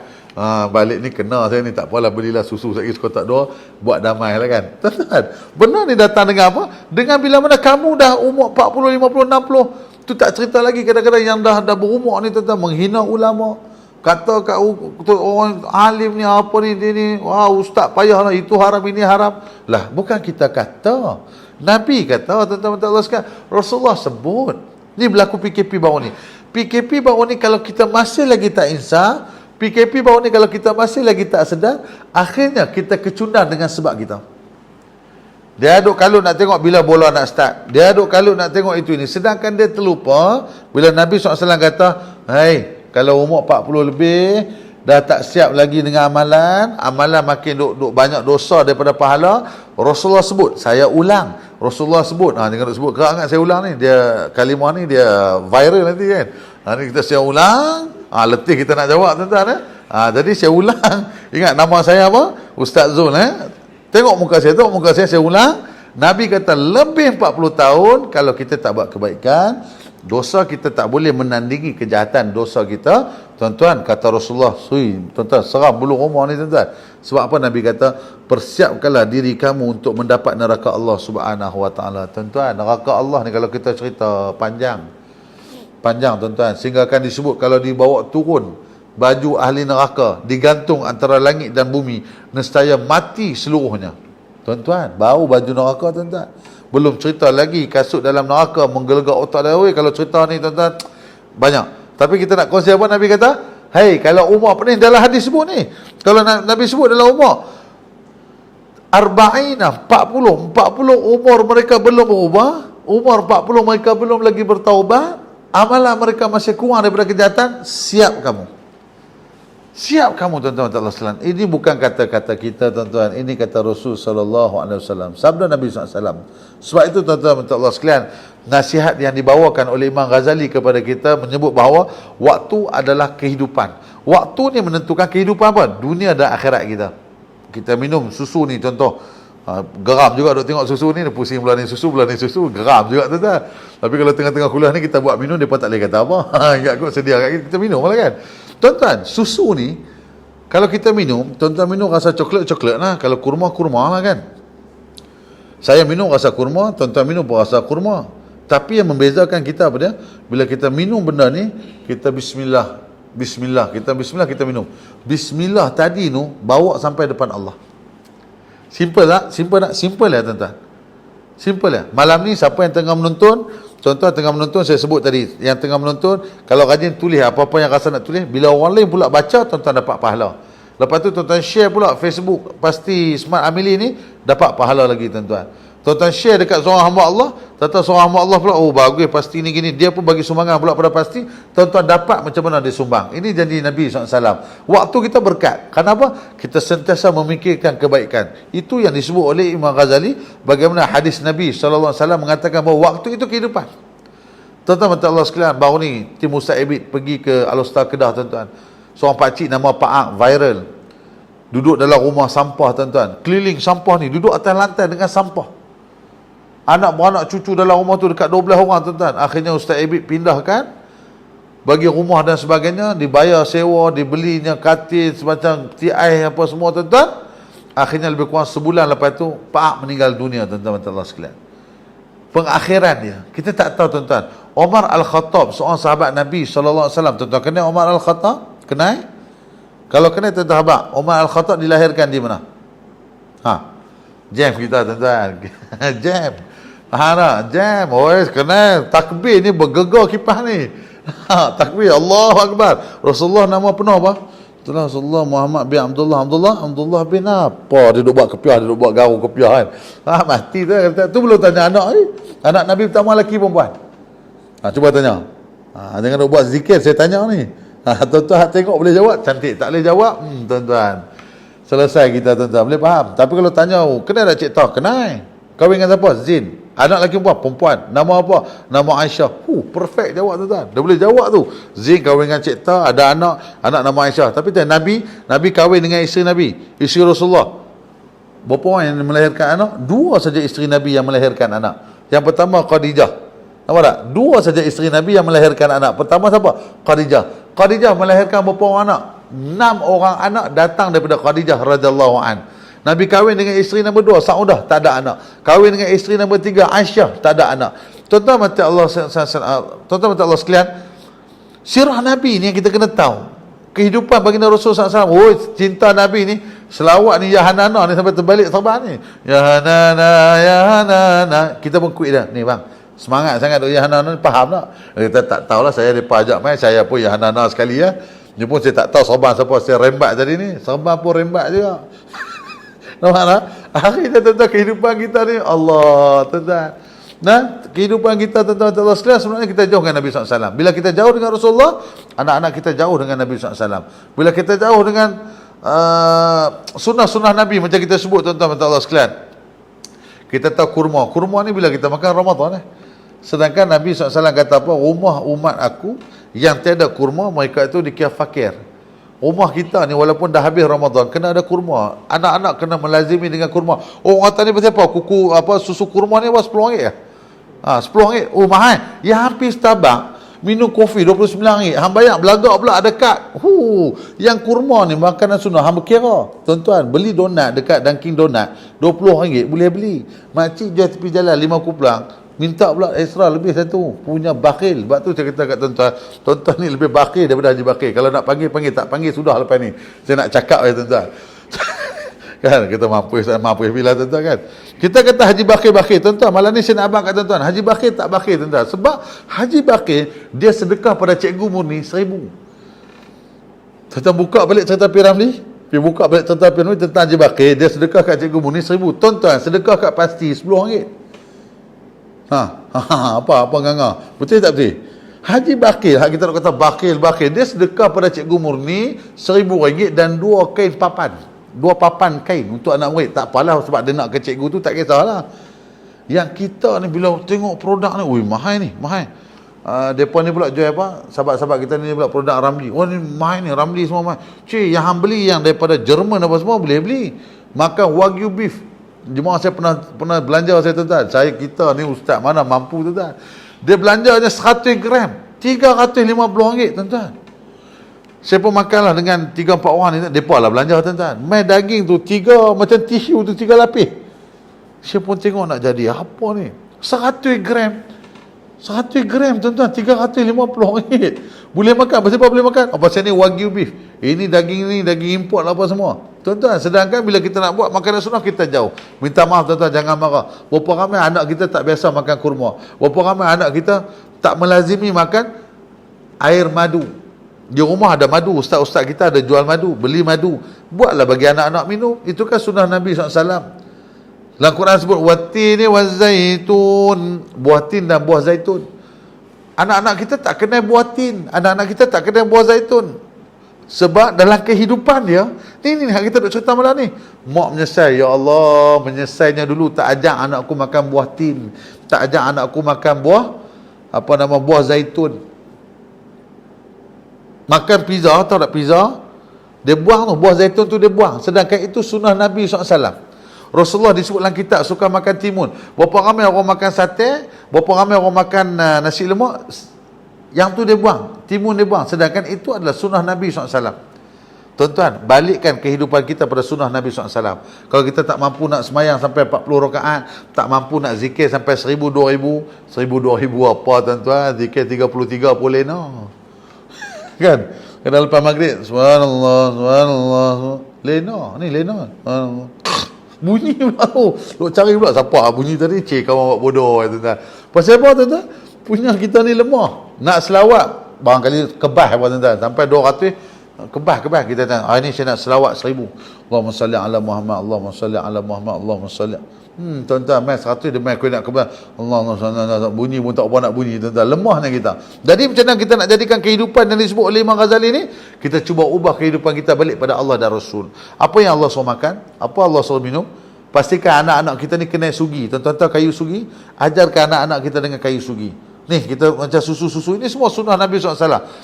[SPEAKER 1] Balik ni kena saya ni, tak apalah, belilah susu lagi sekotak 2, buat damai lah kan. Tuan-tuan, benar ni datang dengan apa? Dengan bila mana kamu dah umur 40, 50, 60, tu tak cerita lagi kadang-kadang yang dah berumur ni, tuan-tuan, menghina ulama. Kata kat orang alim ni apa ni, dia ni, wah ustaz payahlah, itu haram, ini haram. Lah, bukan kita kata. Nabi kata, tuan-tuan Allah sekalian, Rasulullah sebut. Ni berlaku PKP baru ni. PKP baru ni kalau kita masih lagi tak insaf, PKP baru ni kalau kita masih lagi tak sedar, akhirnya kita kecundang dengan sebab kita. Dia aduk kalut nak tengok bila bola nak start. Dia aduk kalut nak tengok itu ini. Sedangkan dia terlupa bila Nabi SAW kata, hey, kalau umur 40 lebih, dah tak siap lagi dengan amalan makin duk banyak dosa daripada pahala. Rasulullah sebut, saya ulang. Rasulullah sebut, jangan duk sebut kerak kan, saya ulang ni. Dia kalimah ni dia viral nanti kan. Ni kita saya ulang, letih kita nak jawab, tuan-tuan. Jadi saya ulang. Ingat nama saya apa? Ustaz Zul. Tengok muka saya ulang. Nabi kata lebih 40 tahun kalau kita tak buat kebaikan, dosa kita tak boleh menandingi kejahatan dosa kita. Tuan-tuan, kata Rasulullah, tuan-tuan, seram bulu rumah ni, tuan-tuan. Sebab apa Nabi kata? Persiapkanlah diri kamu untuk mendapat neraka Allah Subhanahu wa taala. Tuan-tuan, neraka Allah ni kalau kita cerita panjang, tuan-tuan, sehingga akan disebut kalau dibawa turun baju ahli neraka, digantung antara langit dan bumi, nescaya mati seluruhnya. Tuan-tuan, bau baju neraka, tuan-tuan. Belum cerita lagi kasut dalam neraka menggelegak otak dia. Kalau cerita ni, tuan-tuan, banyak. Tapi kita nak kongsi apa Nabi kata? Hey, kalau umur apa ni, dalam hadis sebut ni, kalau Nabi sebut dalam umur 40 umur mereka belum berubah, umur 40 mereka belum lagi bertaubat, amalan mereka masih kurang daripada kejahatan, siap kamu, tuan-tuan Allah sekalian. Ini bukan kata-kata kita, tuan-tuan. Ini kata Rasul SAW, sabda Nabi SAW. Sebab itu, tuan-tuan Allah sekalian, nasihat yang dibawakan oleh Imam Ghazali kepada kita menyebut bahawa waktu adalah kehidupan. Waktu ni menentukan kehidupan apa? Dunia dan akhirat kita. Kita minum susu ni, contoh Geram juga duk tengok susu ni, dia pusing belah ni susu, geram juga tuan-tuan. Tapi kalau tengah-tengah kuliah ni kita buat minum, depa tak boleh kata apa. Ingat kot sedia kat kita minum lah kan. Tuan-tuan, susu ni kalau kita minum, tuan-tuan minum rasa coklat lah. Kalau kurma lah kan. Saya minum rasa kurma, tuan-tuan minum pun rasa kurma. Tapi yang membezakan kita apa dia? Bila kita minum benda ni, kita bismillah, kita minum. Bismillah tadi tu bawa sampai depan Allah. Simple tak? Simple lah tuan-tuan. Simple lah. Malam ni siapa yang tengah menonton, tuan-tuan tengah menonton, saya sebut tadi, yang tengah menonton, kalau rajin tulis apa-apa yang rasa nak tulis, bila orang lain pula baca, tuan-tuan dapat pahala. Lepas tu tuan-tuan share pula Facebook, pasti Smart Amili ni dapat pahala lagi tuan-tuan. Tuan-tuan share dekat seorang hamba Allah, tuan-tuan seorang hamba Allah pula, oh bagus, pasti ni gini, dia pun bagi sumbangan pula pada pasti, tuan-tuan dapat macam mana dia sumbang. Ini janji Nabi SAW. Waktu kita berkat. Kenapa? Kita sentiasa memikirkan kebaikan. Itu yang disebut oleh Imam Ghazali, bagaimana hadis Nabi SAW mengatakan bahawa waktu itu kehidupan. Tuan-tuan, Allah sekalian, baru ni tim Ustaz Abid pergi ke Al-Ustaz Kedah tuan-tuan. Seorang pakcik nama Pak Ak, viral. Duduk dalam rumah sampah tuan-tuan. Keliling sampah ni, duduk atas lantai dengan sampah. Anak beranak cucu dalam rumah tu dekat 12 orang tuan-tuan. Akhirnya Ustaz Abid pindahkan, bagi rumah dan sebagainya, dibayar sewa, dibelinya katil semacam TI apa semua tuan-tuan. Akhirnya lebih kurang sebulan lepas tu Pak Ak meninggal dunia tuan-tuan Allah sekalian. Pengakhiran dia, kita tak tahu tuan-tuan. Umar Al-Khattab, seorang sahabat Nabi SAW, tuan-tuan kenal Umar Al-Khattab? Kenal? Kalau kenal tuan-tuan sahabat, Umar Al-Khattab dilahirkan di mana? Jam kita tuan-tuan. Jam. Jam. Oh, kenal. Takbir ni bergegar kipas ni. Takbir. Allahu Akbar. Rasulullah nama penuh apa? Rasulullah Muhammad bin Abdullah bin apa? Dia duduk buat kepiah, dia duduk buat garu kepiah kan. Mati tu. Tu belum tanya anak ni. Anak Nabi pertama lelaki perempuan. Cuba tanya. Jangan duduk buat zikir, saya tanya ni. Tuan-tuan tengok boleh jawab, cantik. Tak boleh jawab, tuan-tuan. Selesai kita tuan-tuan, boleh faham. Tapi kalau tanya, kenal tak cik tahu? Kenal. Kahwin dengan siapa? Zin. Anak lelaki perempuan. Nama apa? Nama Aisyah. Perfect jawab tuan-tuan. Dia boleh jawab tu. Zin kahwin dengan cik tahu, ada anak nama Aisyah. Tapi Nabi kahwin dengan isteri Nabi, isteri Rasulullah. Berapa orang yang melahirkan anak? 2 saja isteri Nabi yang melahirkan anak. Yang pertama Khadijah. Nampak tak? 2 saja isteri Nabi yang melahirkan anak. Pertama siapa? Khadijah melahirkan berapa orang anak? 6 orang anak datang daripada Khadijah radhiyallahu an. Nabi kahwin dengan isteri nombor 2 Saudah, tak ada anak. Kahwin dengan isteri nombor 3 Aisyah, tak ada anak. Tuan-tuan mata Allah sekalian, sirah Nabi ni yang kita kena tahu. Kehidupan baginda Rasul SAW. Oh, cinta Nabi ni, selawat ni Ya Hanana ni sampai terbalik terbang ni. Ya Hanana. Kita pun kuit dah. Ni bang, semangat sangat Ya Hanana ni, faham tak? Kita tak tahulah, saya dia ajak main, saya pun Ya Hanana sekali ya. Dia pun saya tak tahu Serban siapa, saya rembat tadi ni. Serban pun rembat juga. Nampak tak? Akhirnya tuan-tuan kehidupan kita ni, Allah tuan-tuan. Kehidupan kita tuan-tuan Allah sekalian, sebenarnya kita jauh dengan Nabi SAW. Bila kita jauh dengan Rasulullah, anak-anak kita jauh dengan Nabi SAW. Bila kita jauh dengan sunnah-sunnah Nabi, macam kita sebut tuan-tuan Allah sekalian, kita tahu kurma ni bila kita makan Ramadan sedangkan Nabi SAW kata apa? Rumah umat aku yang tiada kurma, mereka itu dikira fakir. Rumah kita ni walaupun dah habis Ramadan, kena ada kurma. Anak-anak kena melazimi dengan kurma. Oh, orang tanya pasal apa? Susu kurma ni apa? RM10 ya? RM10. Oh, mahal. Yang hampir Starbucks minum kopi RM29. Hang bayar belagak pula ada kad. Yang kurma ni makanan sunnah. Hang berkira. Tuan-tuan, beli donat dekat Dunkin Donat RM20 boleh beli. Makcik jual tepi jalan 5 kuplang. Minta pula extra lebih satu. Punya bakhil. Sebab tu saya kata kat tuan-tuan ni lebih bakhil daripada Haji Bakhil. Kalau nak panggil, tak panggil sudah lepas ni. Saya nak cakap ya tuan-tuan. Kan kita mampu bila tuan-tuan kan. Kita kata Haji Bakhil tuan-tuan. Malam ni saya nak abang kat tuan-tuan. Haji Bakhil tak bakhil tuan-tuan. Sebab Haji Bakhil dia sedekah pada Cikgu Murni RM1,000. Tuan-tuan buka balik cerita Piramli. Buka balik cerita Piramli tentang Haji Bakhil. Dia sedekah kat Cikgu Murni RM1,000. Tuan-tuan sedekah kat pasti RM10. Apa nganga? Betul tak betul? Haji Bakhil, kita nak kata bakhil, dia sedekah pada Cikgu Murni RM1,000 dan 2 kain papan. 2 papan kain untuk anak murid. Tak apalah sebab dia nak ke cikgu tu, tak kisahlah. Yang kita ni bila tengok produk ni, mahal ni, mahal. Depa ni pula jual apa? Sahabat-sahabat kita ni pula produk Ramli. Oh ni mahal ni, Ramli semua mahal. Cik, yang hang beli yang daripada Jerman apa semua boleh beli. Makan Wagyu beef. Jemaah saya pernah belanja saya tuan-tuan. Kita ni ustaz mana mampu tuan-tuan. Dia belanjanya 100 gram, RM350 tuan-tuan. Saya pun makanlah dengan 3-4 orang ni, depa lah belanja tuan-tuan. Mai daging tu 3 macam tisu tu 3 lapis. Saya pun tengok nak jadi apa ni. 100 gram. 100 gram tuan-tuan, RM350. Boleh makan, pasal apa boleh makan? Pasal ni wagyu beef. Ini daging import lah apa semua. Tuan-tuan, sedangkan bila kita nak buat makanan sunnah, kita jauh. Minta maaf tuan-tuan, jangan marah. Berapa ramai anak kita tak biasa makan kurma. Berapa ramai anak kita tak melazimi makan air madu. Di rumah ada madu, ustaz-ustaz kita ada jual madu, beli madu. Buatlah bagi anak-anak minum. Itu kan sunnah Nabi SAW. Dalam Quran sebut wattini wazaitun, buah tin dan buah zaitun. Anak-anak kita tak kenal buah tin, anak-anak kita tak kenal buah zaitun. Sebab dalam kehidupan dia, ni yang kita duk cerita malam ni. Mak menyesal, ya Allah, menyesalnya dulu tak ajak anakku makan buah tin, tak ajak anakku makan buah zaitun. Makan pizza, tahu tak pizza? Dia buang tu, buah zaitun tu dia buang. Sedangkan itu sunnah Nabi SAW. Rasulullah disebut dalam kitab suka makan timun. Berapa ramai orang makan sate, berapa ramai orang makan nasi lemak, yang tu dia buang, timun dia buang. Sedangkan itu adalah sunnah Nabi SAW. Tuan-tuan, balikkan kehidupan kita pada sunnah Nabi SAW. Kalau kita tak mampu nak semayang sampai 40 rakaat, tak mampu nak zikir sampai 1000, 2000 apa tuan-tuan, zikir 33 boleh no. Kan? Kena lepas maghrib, subhanallah, subhanallah, lena, ni lena, bunyi pula tu. Duk cari pula siapa bunyi tadi, cik kawan buat bodoh tuan-tuan. Pasal apa tuan-tuan? Punya kita ni lemah. Nak selawat barangkali kebah apa tuan-tuan, sampai 200 kebah kita tanya. Ini saya nak selawat 1000. Allahumma salli ala Muhammad, Allahumma salli ala Muhammad, Allahumma salli. Tuan-tuan, main 100 dia main kau nak kebah. Allahumma salli, bunyi pun tak apa nak bunyi tuan-tuan. Lemahnya kita. Jadi macam mana kita nak jadikan kehidupan yang disebut oleh Imam Ghazali ni? Kita cuba ubah kehidupan kita balik pada Allah dan Rasul. Apa yang Allah suruh makan? Apa Allah suruh minum? Pastikan anak-anak kita ni kena sugi. Tuan-tuan tahu kayu sugi? Ajarkan anak-anak kita dengan kayu sugi. Ni kita macam susu-susu ini semua sunnah Nabi SAW.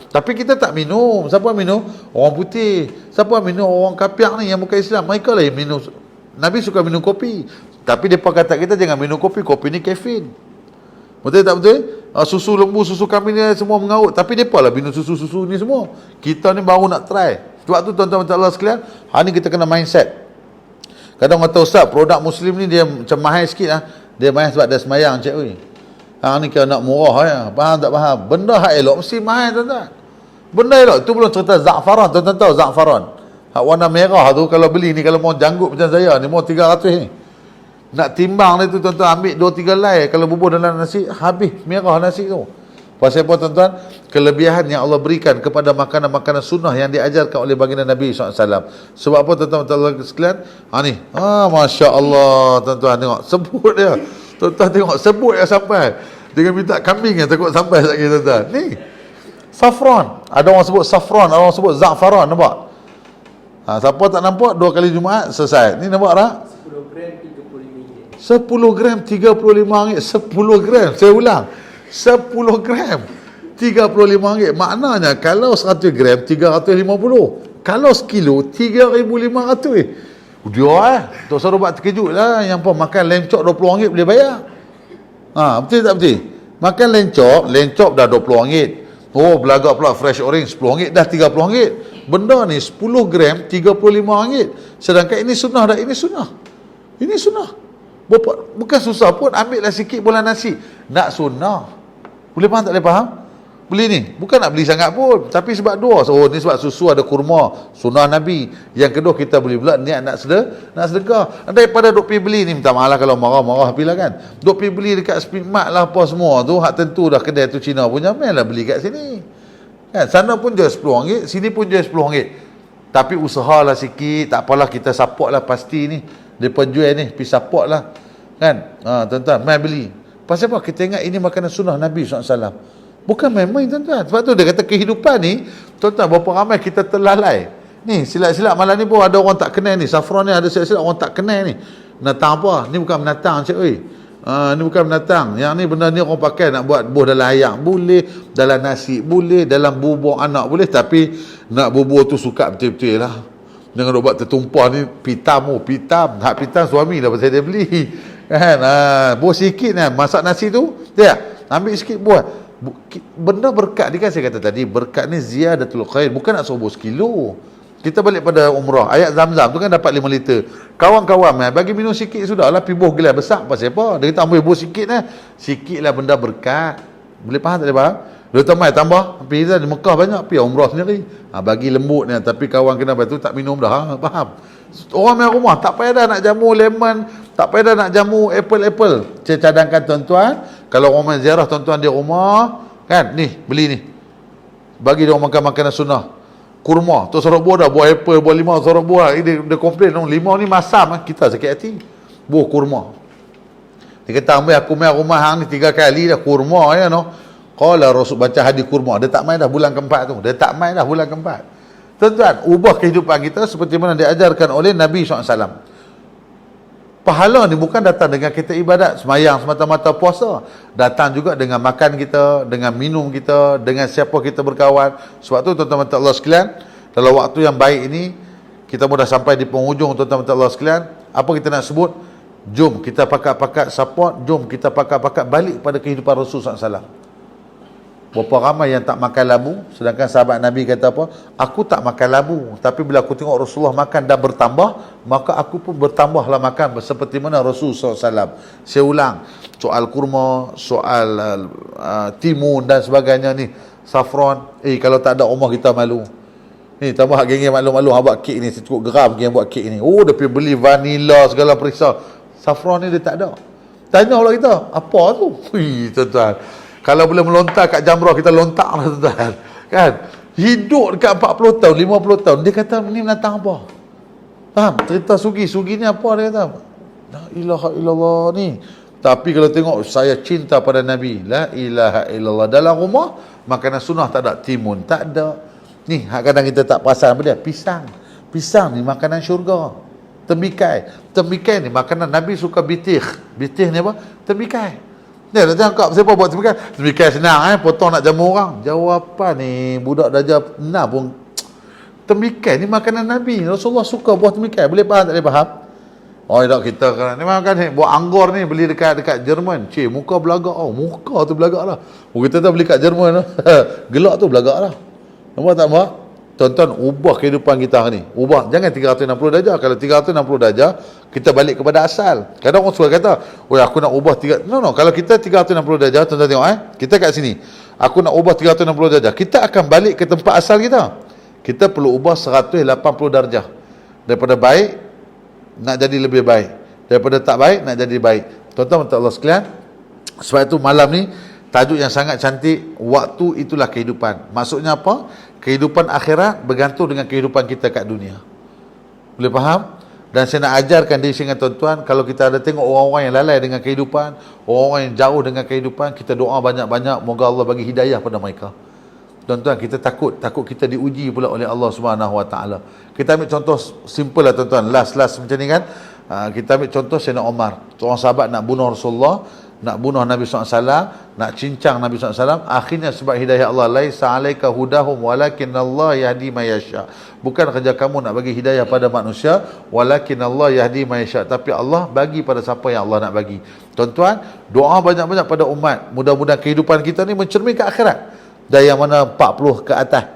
[SPEAKER 1] Tapi kita tak minum. Siapa minum? Orang putih. Siapa minum? Orang kapiak ni yang bukan Islam. Mereka lah yang minum. Nabi suka minum kopi. Tapi mereka kata kita jangan minum kopi. Kopi ni kafein. Betul tak betul? Susu lembu, susu kambing ni semua mengaut. Tapi mereka lah minum susu-susu ni semua. Kita ni baru nak try. Sebab tu tuan-tuan Allah sekalian, hari ni kita kena mindset. Kadang kata ustaz, produk Muslim ni dia macam mahal sikit lah. Dia mahal sebab dia semayang cik oi. Ni kira nak murah ya. Faham tak faham? Benda hak elok mesti mahal tuan-tuan. Benda elok tu belum cerita za'faran. Tuan-tuan tahu za'faran? Hak warna merah tu kalau beli ni, kalau mau janggut macam saya ni mau 300 ni. Nak timbang dia tu tuan-tuan, ambil 2-3 helai, kalau bubuh dalam nasi habis merah nasi tu. Pasal apa tuan-tuan? Kelebihan yang Allah berikan kepada makanan-makanan sunnah yang diajarkan oleh baginda Nabi SAW. Sebab apa tuan-tuan sekalian? Ni. Masya Allah tuan-tuan tengok. Sebut dia. Tuan-tuan tengok. Sebut dia sampai. Dengan minta kambing yang takut sampai lagi tuan-tuan. Ni. Safran. Ada orang sebut safran. Ada orang sebut za'faran. Nampak? Siapa tak nampak 2 kali Jumaat selesai. Ni nampak tak? 10 gram RM35. 10 gram. Saya ulang. 10 gram RM35. Maknanya kalau 100 gram RM350, kalau sekilo RM3,500. Dia Tok Sarubat terkejut lah. Yang pun makan lencok RM20 boleh bayar. Betul tak betul? Makan lencok dah RM20. Oh, belagak pula fresh orange RM10 dah RM30. Benda ni 10 gram RM35. Sedangkan ini sunnah dah. Ini sunnah. Bukan susah pun, ambil lah sikit bola nasi. Nak sunnah. Boleh faham tak boleh faham? Beli ni. Bukan nak beli sangat pun. Tapi sebab dua. Ni sebab susu ada kurma. Sunnah Nabi. Yang kedua kita beli pula niat nak sedekah. Daripada duk pergi beli ni, minta maaf lah kalau marah-marah bila kan. Duk pergi beli dekat Speedmart lah apa semua tu. Hak tentu dah kedai tu Cina punya. Mainlah beli kat sini. Kan? Sana pun jual RM10. Sini pun jual RM10. Tapi usahalah sikit. Tak apalah kita support lah pasti ni. Mereka jual ni. Pergi support lah. Kan? Tuan-tuan. Main beli. Pasal apa? Kita ingat ini makanan sunnah Nabi SAW. Bukan main-main tuan-tuan. Sebab tu dia kata kehidupan ni, tuan-tuan berapa ramai kita terlalai. Ni silap-silap malam ni pun ada orang tak kenal ni. Safran ni ada silap-silap orang tak kenal ni. Binatang apa? Ni bukan binatang cik oi. Ni bukan binatang. Yang ni benda ni orang pakai nak buat buah dalam ayam boleh, dalam nasi boleh, dalam bubur anak boleh. Tapi nak bubur tu suka betul-betul lah. Dengan ubat tertumpah ni, pitam. Hak pitam suami dah pasal dia beli. Kan? Buah sikit kan, masak nasi tu, dia ambil sikit buah. Benda berkat ni kan saya kata tadi, berkat ni ziyadatul khair, bukan nak suruh buah sekilo. Kita balik pada umrah, ayat Zam-Zam tu kan dapat 5 liter. Kawan-kawan bagi minum sikit sudahlah, pi buah gelas besar pasal apa? Dia kata ambil buah sikit sikitlah benda berkat. Boleh faham tak boleh faham? Dia tambah pergi di Mekah banyak, pergi umrah sendiri. Bagi lembut ni, tapi kawan kena tu tak minum dah. Faham? Orang main rumah tak payah dah nak jamu lemon, tak payah dah nak jamu apple. Saya cadangkan tuan-tuan, kalau orang main ziarah tuan-tuan di rumah, kan, ni beli ni. Bagi dia orang makan makanan sunnah. Kurma, tu sorok buah dah, buah apple, buah limau, sorok buah. Dia komplain, limau ni masam, kita sakit hati. Buah kurma. Dia kata, ambil aku main rumah hang ni 3 kali dah kurma ya no. Qala Rasul, baca hadis kurma, dia tak main dah bulan keempat tu. Tuan-tuan, ubah kehidupan kita seperti mana diajarkan oleh Nabi SAW. Pahala ni bukan datang dengan kita ibadat semayang semata-mata, puasa. Datang juga dengan makan kita, dengan minum kita, dengan siapa kita berkawan. Sebab tu tuan-tuan Allah sekalian, dalam waktu yang baik ini, kita pun dah sampai di penghujung tuan-tuan Allah sekalian. Apa kita nak sebut? Jom kita pakat-pakat support, jom kita pakat-pakat balik pada kehidupan Rasul SAW. Berapa ramai yang tak makan labu, sedangkan sahabat Nabi kata apa? Aku tak makan labu, tapi bila aku tengok Rasulullah makan dah bertambah, maka aku pun bertambahlah makan seperti mana Rasul SAW. Saya ulang, soal kurma, soal timun dan sebagainya ni, saffron, kalau tak ada rumah kita malu. Ni tambah geng-geng maklum-maklum buat kek ni, saya cukup geram geng buat kek ni. Dia pergi beli vanila segala perisa. Saffron ni dia tak ada. Tanya pula kita, apa tu? Tuan-tuan, kalau boleh melontar kat jamrah, kita lontar lah tuan-tuan. Kan? Hidup dekat 40 tahun, 50 tahun. Dia kata, ni menantang apa? Faham? Cerita sugi. Sugi ni apa dia kata? La ilaha illallah ni. Tapi kalau tengok, saya cinta pada Nabi. La ilaha illallah. Dalam rumah, makanan sunnah tak ada. Timun tak ada. Ni, kadang kita tak perasan apa dia? Pisang. Pisang ni makanan syurga. Tembikai ni makanan Nabi suka bitih. Bitih ni apa? Tembikai. Dia dah tangkap siapa buat tembikai. Tembikai senang potong nak jamu orang. Jawapan ni budak darjah 6 pun. Tembikai ni makanan Nabi. Rasulullah suka buah tembikai. Boleh faham tak boleh faham? Tak kita kan. Ni makan ni buah anggur ni beli dekat Jerman. Muka belagak. Muka tu belagak lah. Kita tak beli kat Jerman lah. Gelak tu belagak lah. Nampak tak mak? Tuan-tuan, ubah kehidupan kita hari ni. Ubah. Jangan 360 darjah. Kalau 360 darjah, kita balik kepada asal. Kadang orang suka kata, aku nak ubah 3... No. Kalau kita 360 darjah, tuan-tuan tengok kita kat sini. Aku nak ubah 360 darjah. Kita akan balik ke tempat asal kita. Kita perlu ubah 180 darjah. Daripada baik, nak jadi lebih baik. Daripada tak baik, nak jadi baik. Tuan-tuan, Allah sekalian. Sebab itu malam ni, tajuk yang sangat cantik, waktu itulah kehidupan. Maksudnya apa? Kehidupan akhirat bergantung dengan kehidupan kita kat dunia. Boleh faham? Dan saya nak ajarkan diri saya dengan tuan-tuan, kalau kita ada tengok orang-orang yang lalai dengan kehidupan, orang-orang yang jauh dengan kehidupan, kita doa banyak-banyak, moga Allah bagi hidayah pada mereka. Tuan-tuan, kita takut kita diuji pula oleh Allah Subhanahu Wa Taala. Kita ambil contoh simple lah tuan-tuan, last macam ni kan. Kita ambil contoh Sayyidina Umar, seorang sahabat nak bunuh Rasulullah, nak bunuh Nabi SAW, nak cincang Nabi SAW. Akhirnya sebab hidayah Allah, laisa alaika hudahum walakin Allah yahdi may yasha. Bukan kerja kamu nak bagi hidayah pada manusia, walakin Allah yahdi may yasha, tapi Allah bagi pada siapa yang Allah nak bagi. Tuan-tuan, doa banyak-banyak pada umat. Mudah-mudahan kehidupan kita ni mencerminkan akhirat. Dan yang mana 40 ke atas,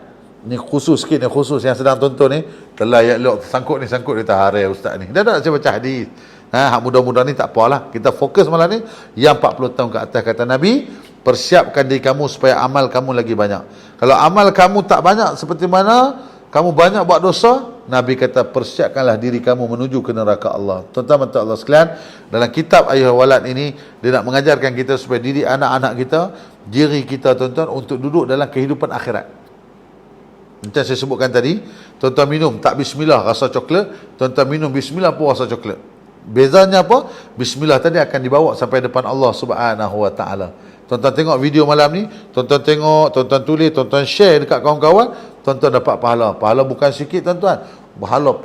[SPEAKER 1] ni khusus sikit, ni khusus yang sedang tonton ni, telah ya sangkut dia tak hari ustaz ni. Dah tak saya baca hadis. Mudah-mudahan ni tak apalah. Kita fokus malam ni yang 40 tahun ke atas. Kata Nabi, persiapkan diri kamu supaya amal kamu lagi banyak. Kalau amal kamu tak banyak, seperti mana kamu banyak buat dosa, Nabi kata persiapkanlah diri kamu menuju ke neraka Allah. Tuan-tuan dan Allah sekalian, dalam kitab Ayyuhal Walad ini, dia nak mengajarkan kita supaya didik anak-anak kita, diri kita tuan-tuan, untuk duduk dalam kehidupan akhirat. Macam saya sebutkan tadi, tuan-tuan minum tak bismillah rasa coklat, tuan-tuan minum bismillah pun rasa coklat. Bezanya apa? Bismillah tadi akan dibawa sampai depan Allah Subhanahu Wa Taala. Tuan-tuan tengok video malam ni, tuan-tuan tengok, tuan-tuan tulis, tuan-tuan share dekat kawan-kawan, tuan-tuan dapat pahala. Pahala bukan sikit tuan-tuan. Pahala.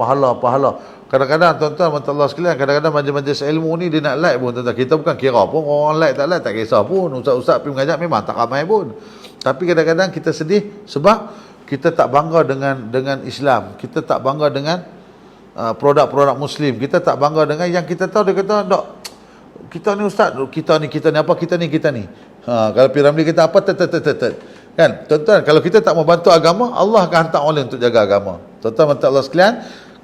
[SPEAKER 1] Kadang-kadang tuan-tuan Allah sekalian, kadang-kadang majlis-majlis ilmu ni dia nak like pun tuan-tuan. Kita bukan kira pun orang like tak kisah pun. Ustaz-ustaz pergi mengajar memang tak ramai pun. Tapi kadang-kadang kita sedih sebab kita tak bangga dengan Islam. Kita tak bangga dengan produk-produk Muslim. Kita tak bangga dengan yang kita tahu. Dia kata, tak, kita ni ustaz, kita ni apa, kita ni. Kalau P.Ramlee kita apa, kan? Tuan-tuan, kalau kita tak mau bantu agama, Allah akan hantar orang untuk jaga agama. Tuan-tuan, Allah sekalian,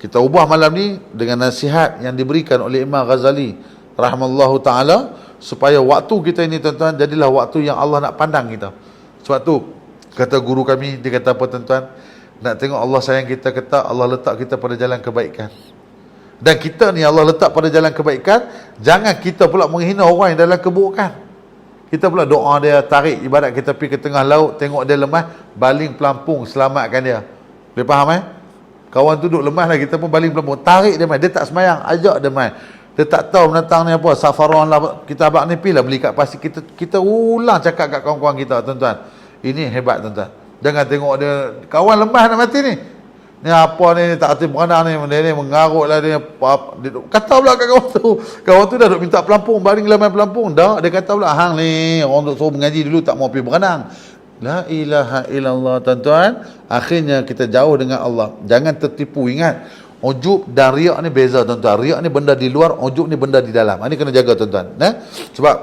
[SPEAKER 1] kita ubah malam ni dengan nasihat yang diberikan oleh Imam Ghazali rahmallahu ta'ala, supaya waktu kita ini, tuan-tuan, jadilah waktu yang Allah nak pandang kita. Sebab tu kata guru kami, dia kata apa, tuan-tuan, nak tengok Allah sayang kita, kata Allah letak kita pada jalan kebaikan. Dan kita ni Allah letak pada jalan kebaikan, jangan kita pula menghina orang yang dalam keburukan. Kita pula doa dia, tarik, ibarat kita pergi ke tengah laut, tengok dia lemah, baling pelampung selamatkan dia. Dia faham Kawan tu duduk lemah lah, kita pun baling pelampung, tarik dia main. Dia tak semayang, ajak dia main. Dia tak tahu menentang ni apa, safaron lah, kita abang ni pilih beli kat pasti. Kita ulang cakap kat kawan-kawan kita, tuan-tuan. Ini hebat, tuan-tuan. Jangan tengok dia, kawan lemah nak mati ni. Ni apa ni, tak hati berenang ni, dia ni mengarut lah dia kata pula kat kawan tu dah duk minta pelampung, baring lah main pelampung dah, dia kata pula, hang ni orang duk suruh mengaji dulu tak mau pergi berenang. La ilaha illallah, tuan-tuan. Akhirnya kita jauh dengan Allah. Jangan tertipu, ingat, ujub dan riak ni beza, tuan-tuan. Riak ni benda di luar, ujub ni benda di dalam. Ini kena jaga, tuan-tuan. Sebab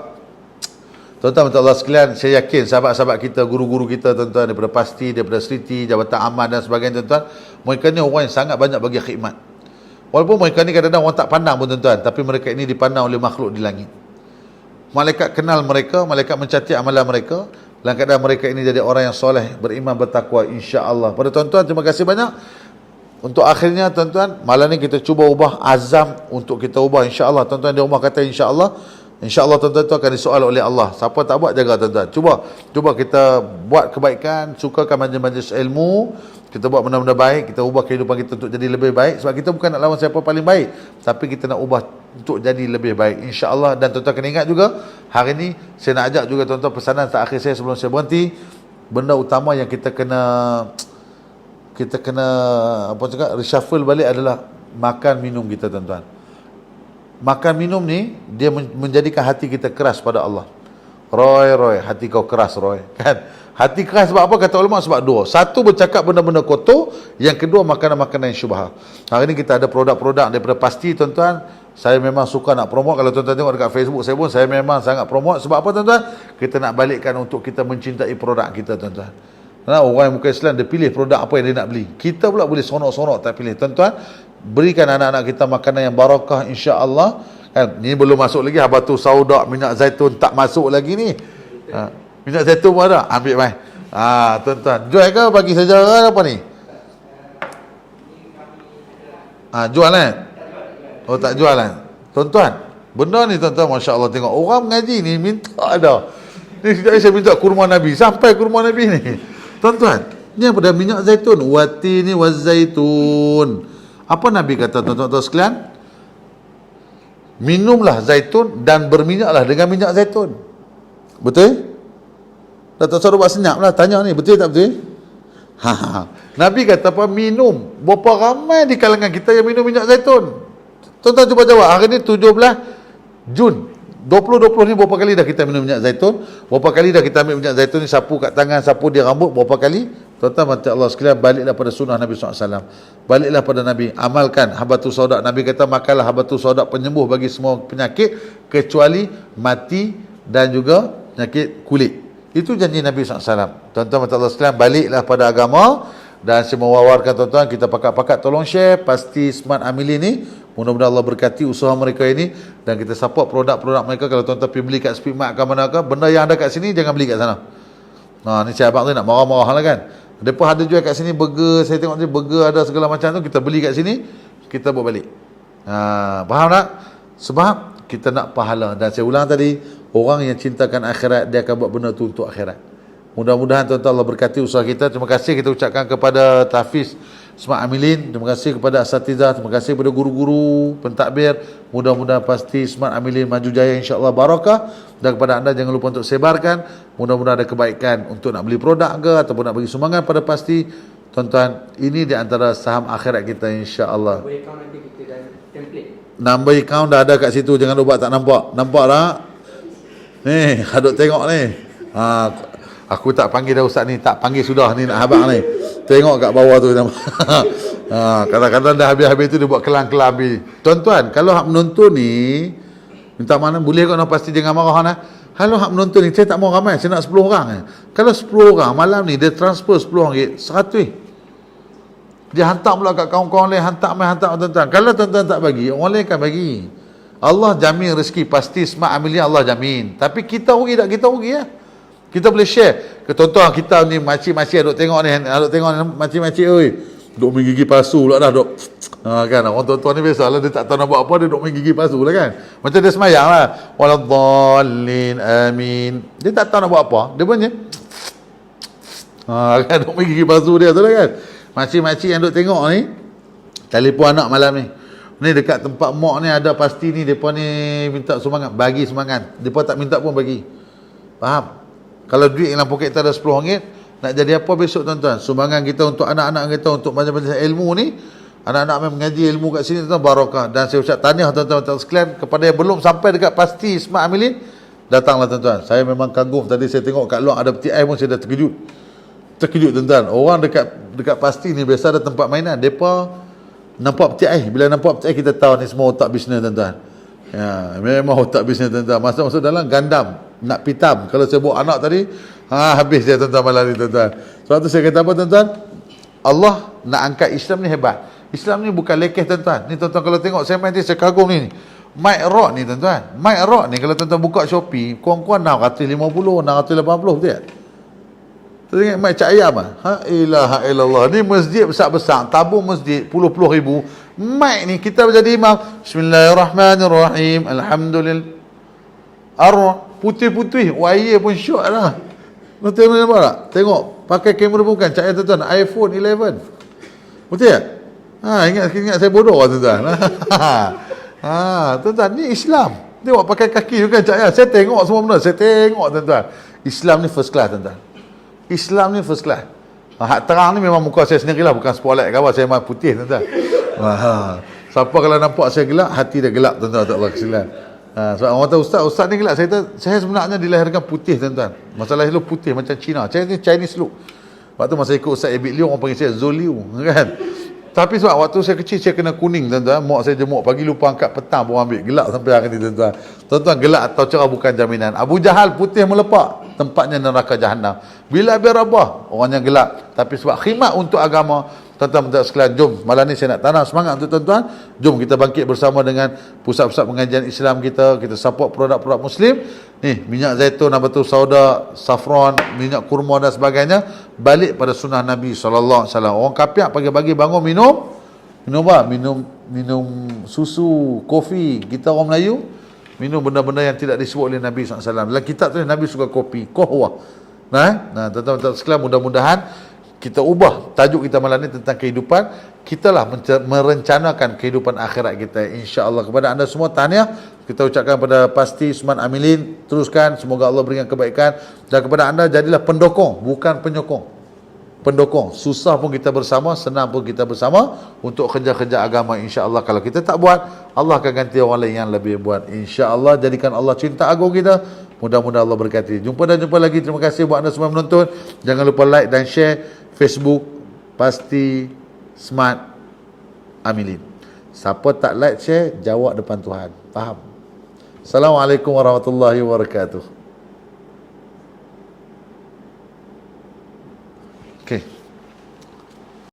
[SPEAKER 1] tuan-tuan, Allah sekalian, saya yakin sahabat-sahabat kita, guru-guru kita, tuan-tuan, daripada PASTI, daripada Seriti, Jabatan Aman dan sebagainya, tuan-tuan, mereka ni orang yang sangat banyak bagi khidmat. Walaupun mereka ni kadang-kadang orang tak pandang pun, tuan-tuan, tapi mereka ini dipandang oleh makhluk di langit. Malaikat kenal mereka, malaikat mencatat amalan mereka. Dalam keadaan mereka ini jadi orang yang soleh, beriman, bertakwa, insya-Allah. Pada tuan-tuan, terima kasih banyak. Untuk akhirnya, tuan-tuan, malam ni kita cuba ubah azam untuk kita ubah, insya-Allah. Tuan-tuan di rumah kata insya-Allah. InsyaAllah, tuan-tuan, tu akan disoal oleh Allah. Siapa tak buat, jaga, tuan-tuan. Cuba kita buat kebaikan, sukakan majlis-majlis ilmu, kita buat benda-benda baik, kita ubah kehidupan kita untuk jadi lebih baik. Sebab kita bukan nak lawan siapa paling baik, tapi kita nak ubah untuk jadi lebih baik, insya-Allah. Dan tuan-tuan kena ingat juga, hari ni saya nak ajak juga, tuan-tuan, pesanan terakhir saya sebelum saya berhenti. Benda utama yang kita kena apa cakap, reshuffle balik adalah makan minum kita, tuan-tuan. Makan minum ni, dia menjadikan hati kita keras pada Allah. Roy, hati kau keras, Roy. Kan? Hati keras sebab apa? Kata ulama, sebab dua. Satu, bercakap benda-benda kotor. Yang kedua, makanan-makanan yang syubhah. Hari ni kita ada produk-produk daripada PASTI, tuan-tuan. Saya memang suka nak promote. Kalau tuan-tuan tengok dekat Facebook saya pun, saya memang sangat promote. Sebab apa, tuan-tuan? Kita nak balikkan untuk kita mencintai produk kita, tuan-tuan. Orang yang bukan Islam, dia pilih produk apa yang dia nak beli. Kita pula boleh sonok-sonok tak pilih. Tuan-tuan, berikan anak-anak kita makanan yang barakah, insya-Allah. Kan, ni belum masuk lagi habatus sauda, minyak zaitun tak masuk lagi ni. Minyak zaitun pun ada, ambil mai. Tuan-tuan, jual ke bagi saja apa ni? Jual Oh, tak jual tuan-tuan. Benda ni, tuan-tuan, masya-Allah, tengok orang mengaji ni minta ada. Ni sekejap saya minta kurma Nabi, sampai kurma Nabi ni. Tuan-tuan, ni apa dah, minyak zaitun, watini wazaitun. Apa Nabi kata, tuan-tuan sekalian? Minumlah zaitun dan berminyaklah dengan minyak zaitun. Betul? Datuk Sarul buat senyap lah, tanya ni, betul tak betul? Nabi kata apa? Minum. Berapa ramai di kalangan kita yang minum minyak zaitun? Tuan-tuan cuba jawab. Hari ni 17 Jun 2020 ni, berapa kali dah kita minum minyak zaitun? Berapa kali dah kita ambil minyak zaitun ni, sapu kat tangan, sapu di rambut, berapa kali? Tuan-tuan, mata Allah sekalian, baliklah pada sunnah Nabi SAW. Baliklah pada Nabi, amalkan habatus sauda. Nabi kata, makanlah habatus sauda, penyembuh bagi semua penyakit kecuali mati dan juga penyakit kulit. Itu janji Nabi SAW. Tuan-tuan, mata Allah sekalian, baliklah pada agama. Dan saya mewawarkan, tuan-tuan, kita pakat-pakat tolong share PASTI Smart Amili ni. Mudah-mudahan Allah berkati usaha mereka ini, dan kita support produk-produk mereka. Kalau tuan-tuan pergi beli kat Speedmart ke mana ke, benda yang ada kat sini jangan beli kat sana. Ni saya abang tu nak marah-marah lah kan. Depa ada jual kat sini burger, saya tengok ni burger ada segala macam tu, kita beli kat sini, kita bawa balik. Faham tak? Sebab kita nak pahala. Dan saya ulang tadi, orang yang cintakan akhirat, dia akan buat benda tu untuk akhirat. Mudah-mudahan tuan-tuan Allah berkati usaha kita. Terima kasih kita ucapkan kepada Tahfiz Smart Amilin, terima kasih kepada asatizah, terima kasih kepada guru-guru pentadbir. Mudah-mudahan PASTI Smart Amilin maju jaya, insya-Allah barakah. Dan kepada anda, jangan lupa untuk sebarkan. Mudah-mudahan ada kebaikan untuk nak beli produk ke ataupun nak bagi sumbangan pada PASTI. Tuan-tuan, ini di antara saham akhirat kita, insya-Allah. Number account dah ada kat situ, jangan lupa. Tak nampak? Nampak tak? Ni, aduk tengok ni. Aku tak panggil dah ustaz ni, tak panggil sudah ni nak habaq ni. Tengok kat bawah tu kadang-kadang dah habis-habis tu dia buat kelang-kelambi. Tuan-tuan, kalau hak menonton ni minta mana boleh kau nak pasti jangan marah nah. Kalau hak menonton ni saya tak mau ramai, saya nak 10 orang. Kalau 10 orang malam ni dia transfer RM10, 100. Dia hantar pula kat kawan-kawan lain, hantar tuan-tuan. Kalau tuan-tuan tak bagi, orang lain akan bagi. Allah jamin rezeki pasti, Smart Amelia Allah jamin. Tapi kita rugi tak? Kita rugi ya. Kita boleh share ke tuan-tuan kita ni, makcik-makcik duk tengok ni, makcik-makcik oi. Duk main gigi palsu pula dah duk. Kan orang tuan-tuan ni biasalah dia tak tahu nak buat apa, dia duk main gigi palsu lah kan. Macam dia semayang lah. Waladhdallin amin. Dia tak tahu nak buat apa, dia punya kan duk main gigi palsu dia tu lah kan. Makcik-makcik yang duk tengok ni, telefon anak malam ni. Ni dekat tempat mak ni ada pasti ni depa ni minta sumbangan, bagi sumbangan. Depa tak minta pun bagi. Faham? Kalau duit dalam poket kita ada RM10, nak jadi apa besok tuan-tuan? Sumbangan kita untuk anak-anak kita, untuk macam-macam ilmu ni. Anak-anak main mengaji ilmu kat sini tuan, barakah. Dan saya ucap tahniah tuan-tuan sekalian kepada yang belum sampai dekat pasti Smart Amelia. Datanglah tuan-tuan. Saya memang kagum, tadi saya tengok kat luar ada peti ais pun saya dah terkejut. Terkejut tuan-tuan. Orang dekat pasti ni biasa ada tempat mainan. Depa nampak peti ais. Bila nampak peti ais kita tahu ni semua otak bisnes tuan-tuan. Ya, memang otak bisnes tuan-tuan. Masuk dalam gandam nak pitam. Kalau saya bawa anak tadi, habis dia tuan-tuan malam ni tuan-tuan. Sebab tu saya kata apa tuan-tuan? Allah nak angkat Islam ni hebat. Islam ni bukan lekeh tuan-tuan. Ni tuan-tuan kalau tengok saya main ni, saya kagum ni. Mic Rock ni tuan-tuan. Mic Rock ni kalau tuan-tuan buka Shopee, kurang-kurang 650, 680 betul tak? Tuan ingat mic Cak Ayam ah? Ilaha illallah. Ni masjid besar-besar, tabung masjid puluh-puluh ribu. Mic ni kita jadi imam. Bismillahirrahmanirrahim. Alhamdulillah. Putih-putih, wire pun syok lah. Betul nampak tak? Tengok, pakai kamera bukan cahaya tuan-tuan, iPhone 11. Betul tak? Ingat saya bodoh tuan-tuan. Tuan-tuan, ni Islam. Tengok pakai kaki bukan cahaya. Saya tengok semua benda, saya tengok tuan-tuan. Islam ni first class tuan-tuan. Islam ni first class. Hak terang ni memang muka saya sendirilah, bukan spotlight ke apa, saya memang putih tuan-tuan. Siapa kalau nampak saya gelap, hati dia gelap tuan-tuan, tak Allah kesilan. Sebab orang kata ustaz ni gelap. Saya sebenarnya dilahirkan putih tuan-tuan. Masalah lu putih macam Cina. Saya ni Chinese look. Waktu masa ikut Ustaz Ebit Liu, orang panggil saya Zoliu kan. Tapi sebab waktu saya kecil saya kena kuning tuan-tuan. Mak saya jemuk pagi lupa angkat, petang baru ambil. Gelap sampai hari ni tuan-tuan. Tuan-tuan, gelap atau cerah bukan jaminan. Abu Jahal putih melepak, tempatnya neraka jahanam. Bila birabah, orangnya gelap. Tapi sebab khidmat untuk agama, tuan-tuan sekalian, jom malam ni saya nak tanam semangat untuk tuan-tuan. Jom kita bangkit bersama dengan pusat-pusat pengajian Islam kita support produk-produk Muslim. Ni minyak zaitun, nabatul sauda, saffron, minyak kurma dan sebagainya, balik pada sunnah Nabi sallallahu alaihi wasallam. Orang kafir pagi-pagi bangun minum apa? Minum susu, kopi. Kita orang Melayu minum benda-benda yang tidak disebut oleh Nabi sallallahu alaihi wasallam. Dalam kitab tu Nabi suka kopi, qahwah. Nah, tuan-tuan sekalian, mudah-mudahan kita ubah tajuk kita malam ni tentang kehidupan. Kita lah merencanakan kehidupan akhirat kita, insya-Allah. Kepada anda semua tahniah kita ucapkan pada pasti Smart Amilin, teruskan, semoga Allah berikan kebaikan. Dan kepada anda, jadilah pendokong bukan penyokong. Pendokong, susah pun kita bersama, senang pun kita bersama untuk kerja-kerja agama, insya-Allah. Kalau kita tak buat, Allah akan ganti orang lain yang lebih buat, insya-Allah. Jadikan Allah cinta agung kita. Mudah-mudahan Allah berkati. Jumpa lagi. Terima kasih buat anda semua menonton. Jangan lupa like dan share Facebook pasti Smart Amilin. Siapa tak like share, jawab depan Tuhan. Faham? Assalamualaikum warahmatullahi wabarakatuh. Okay.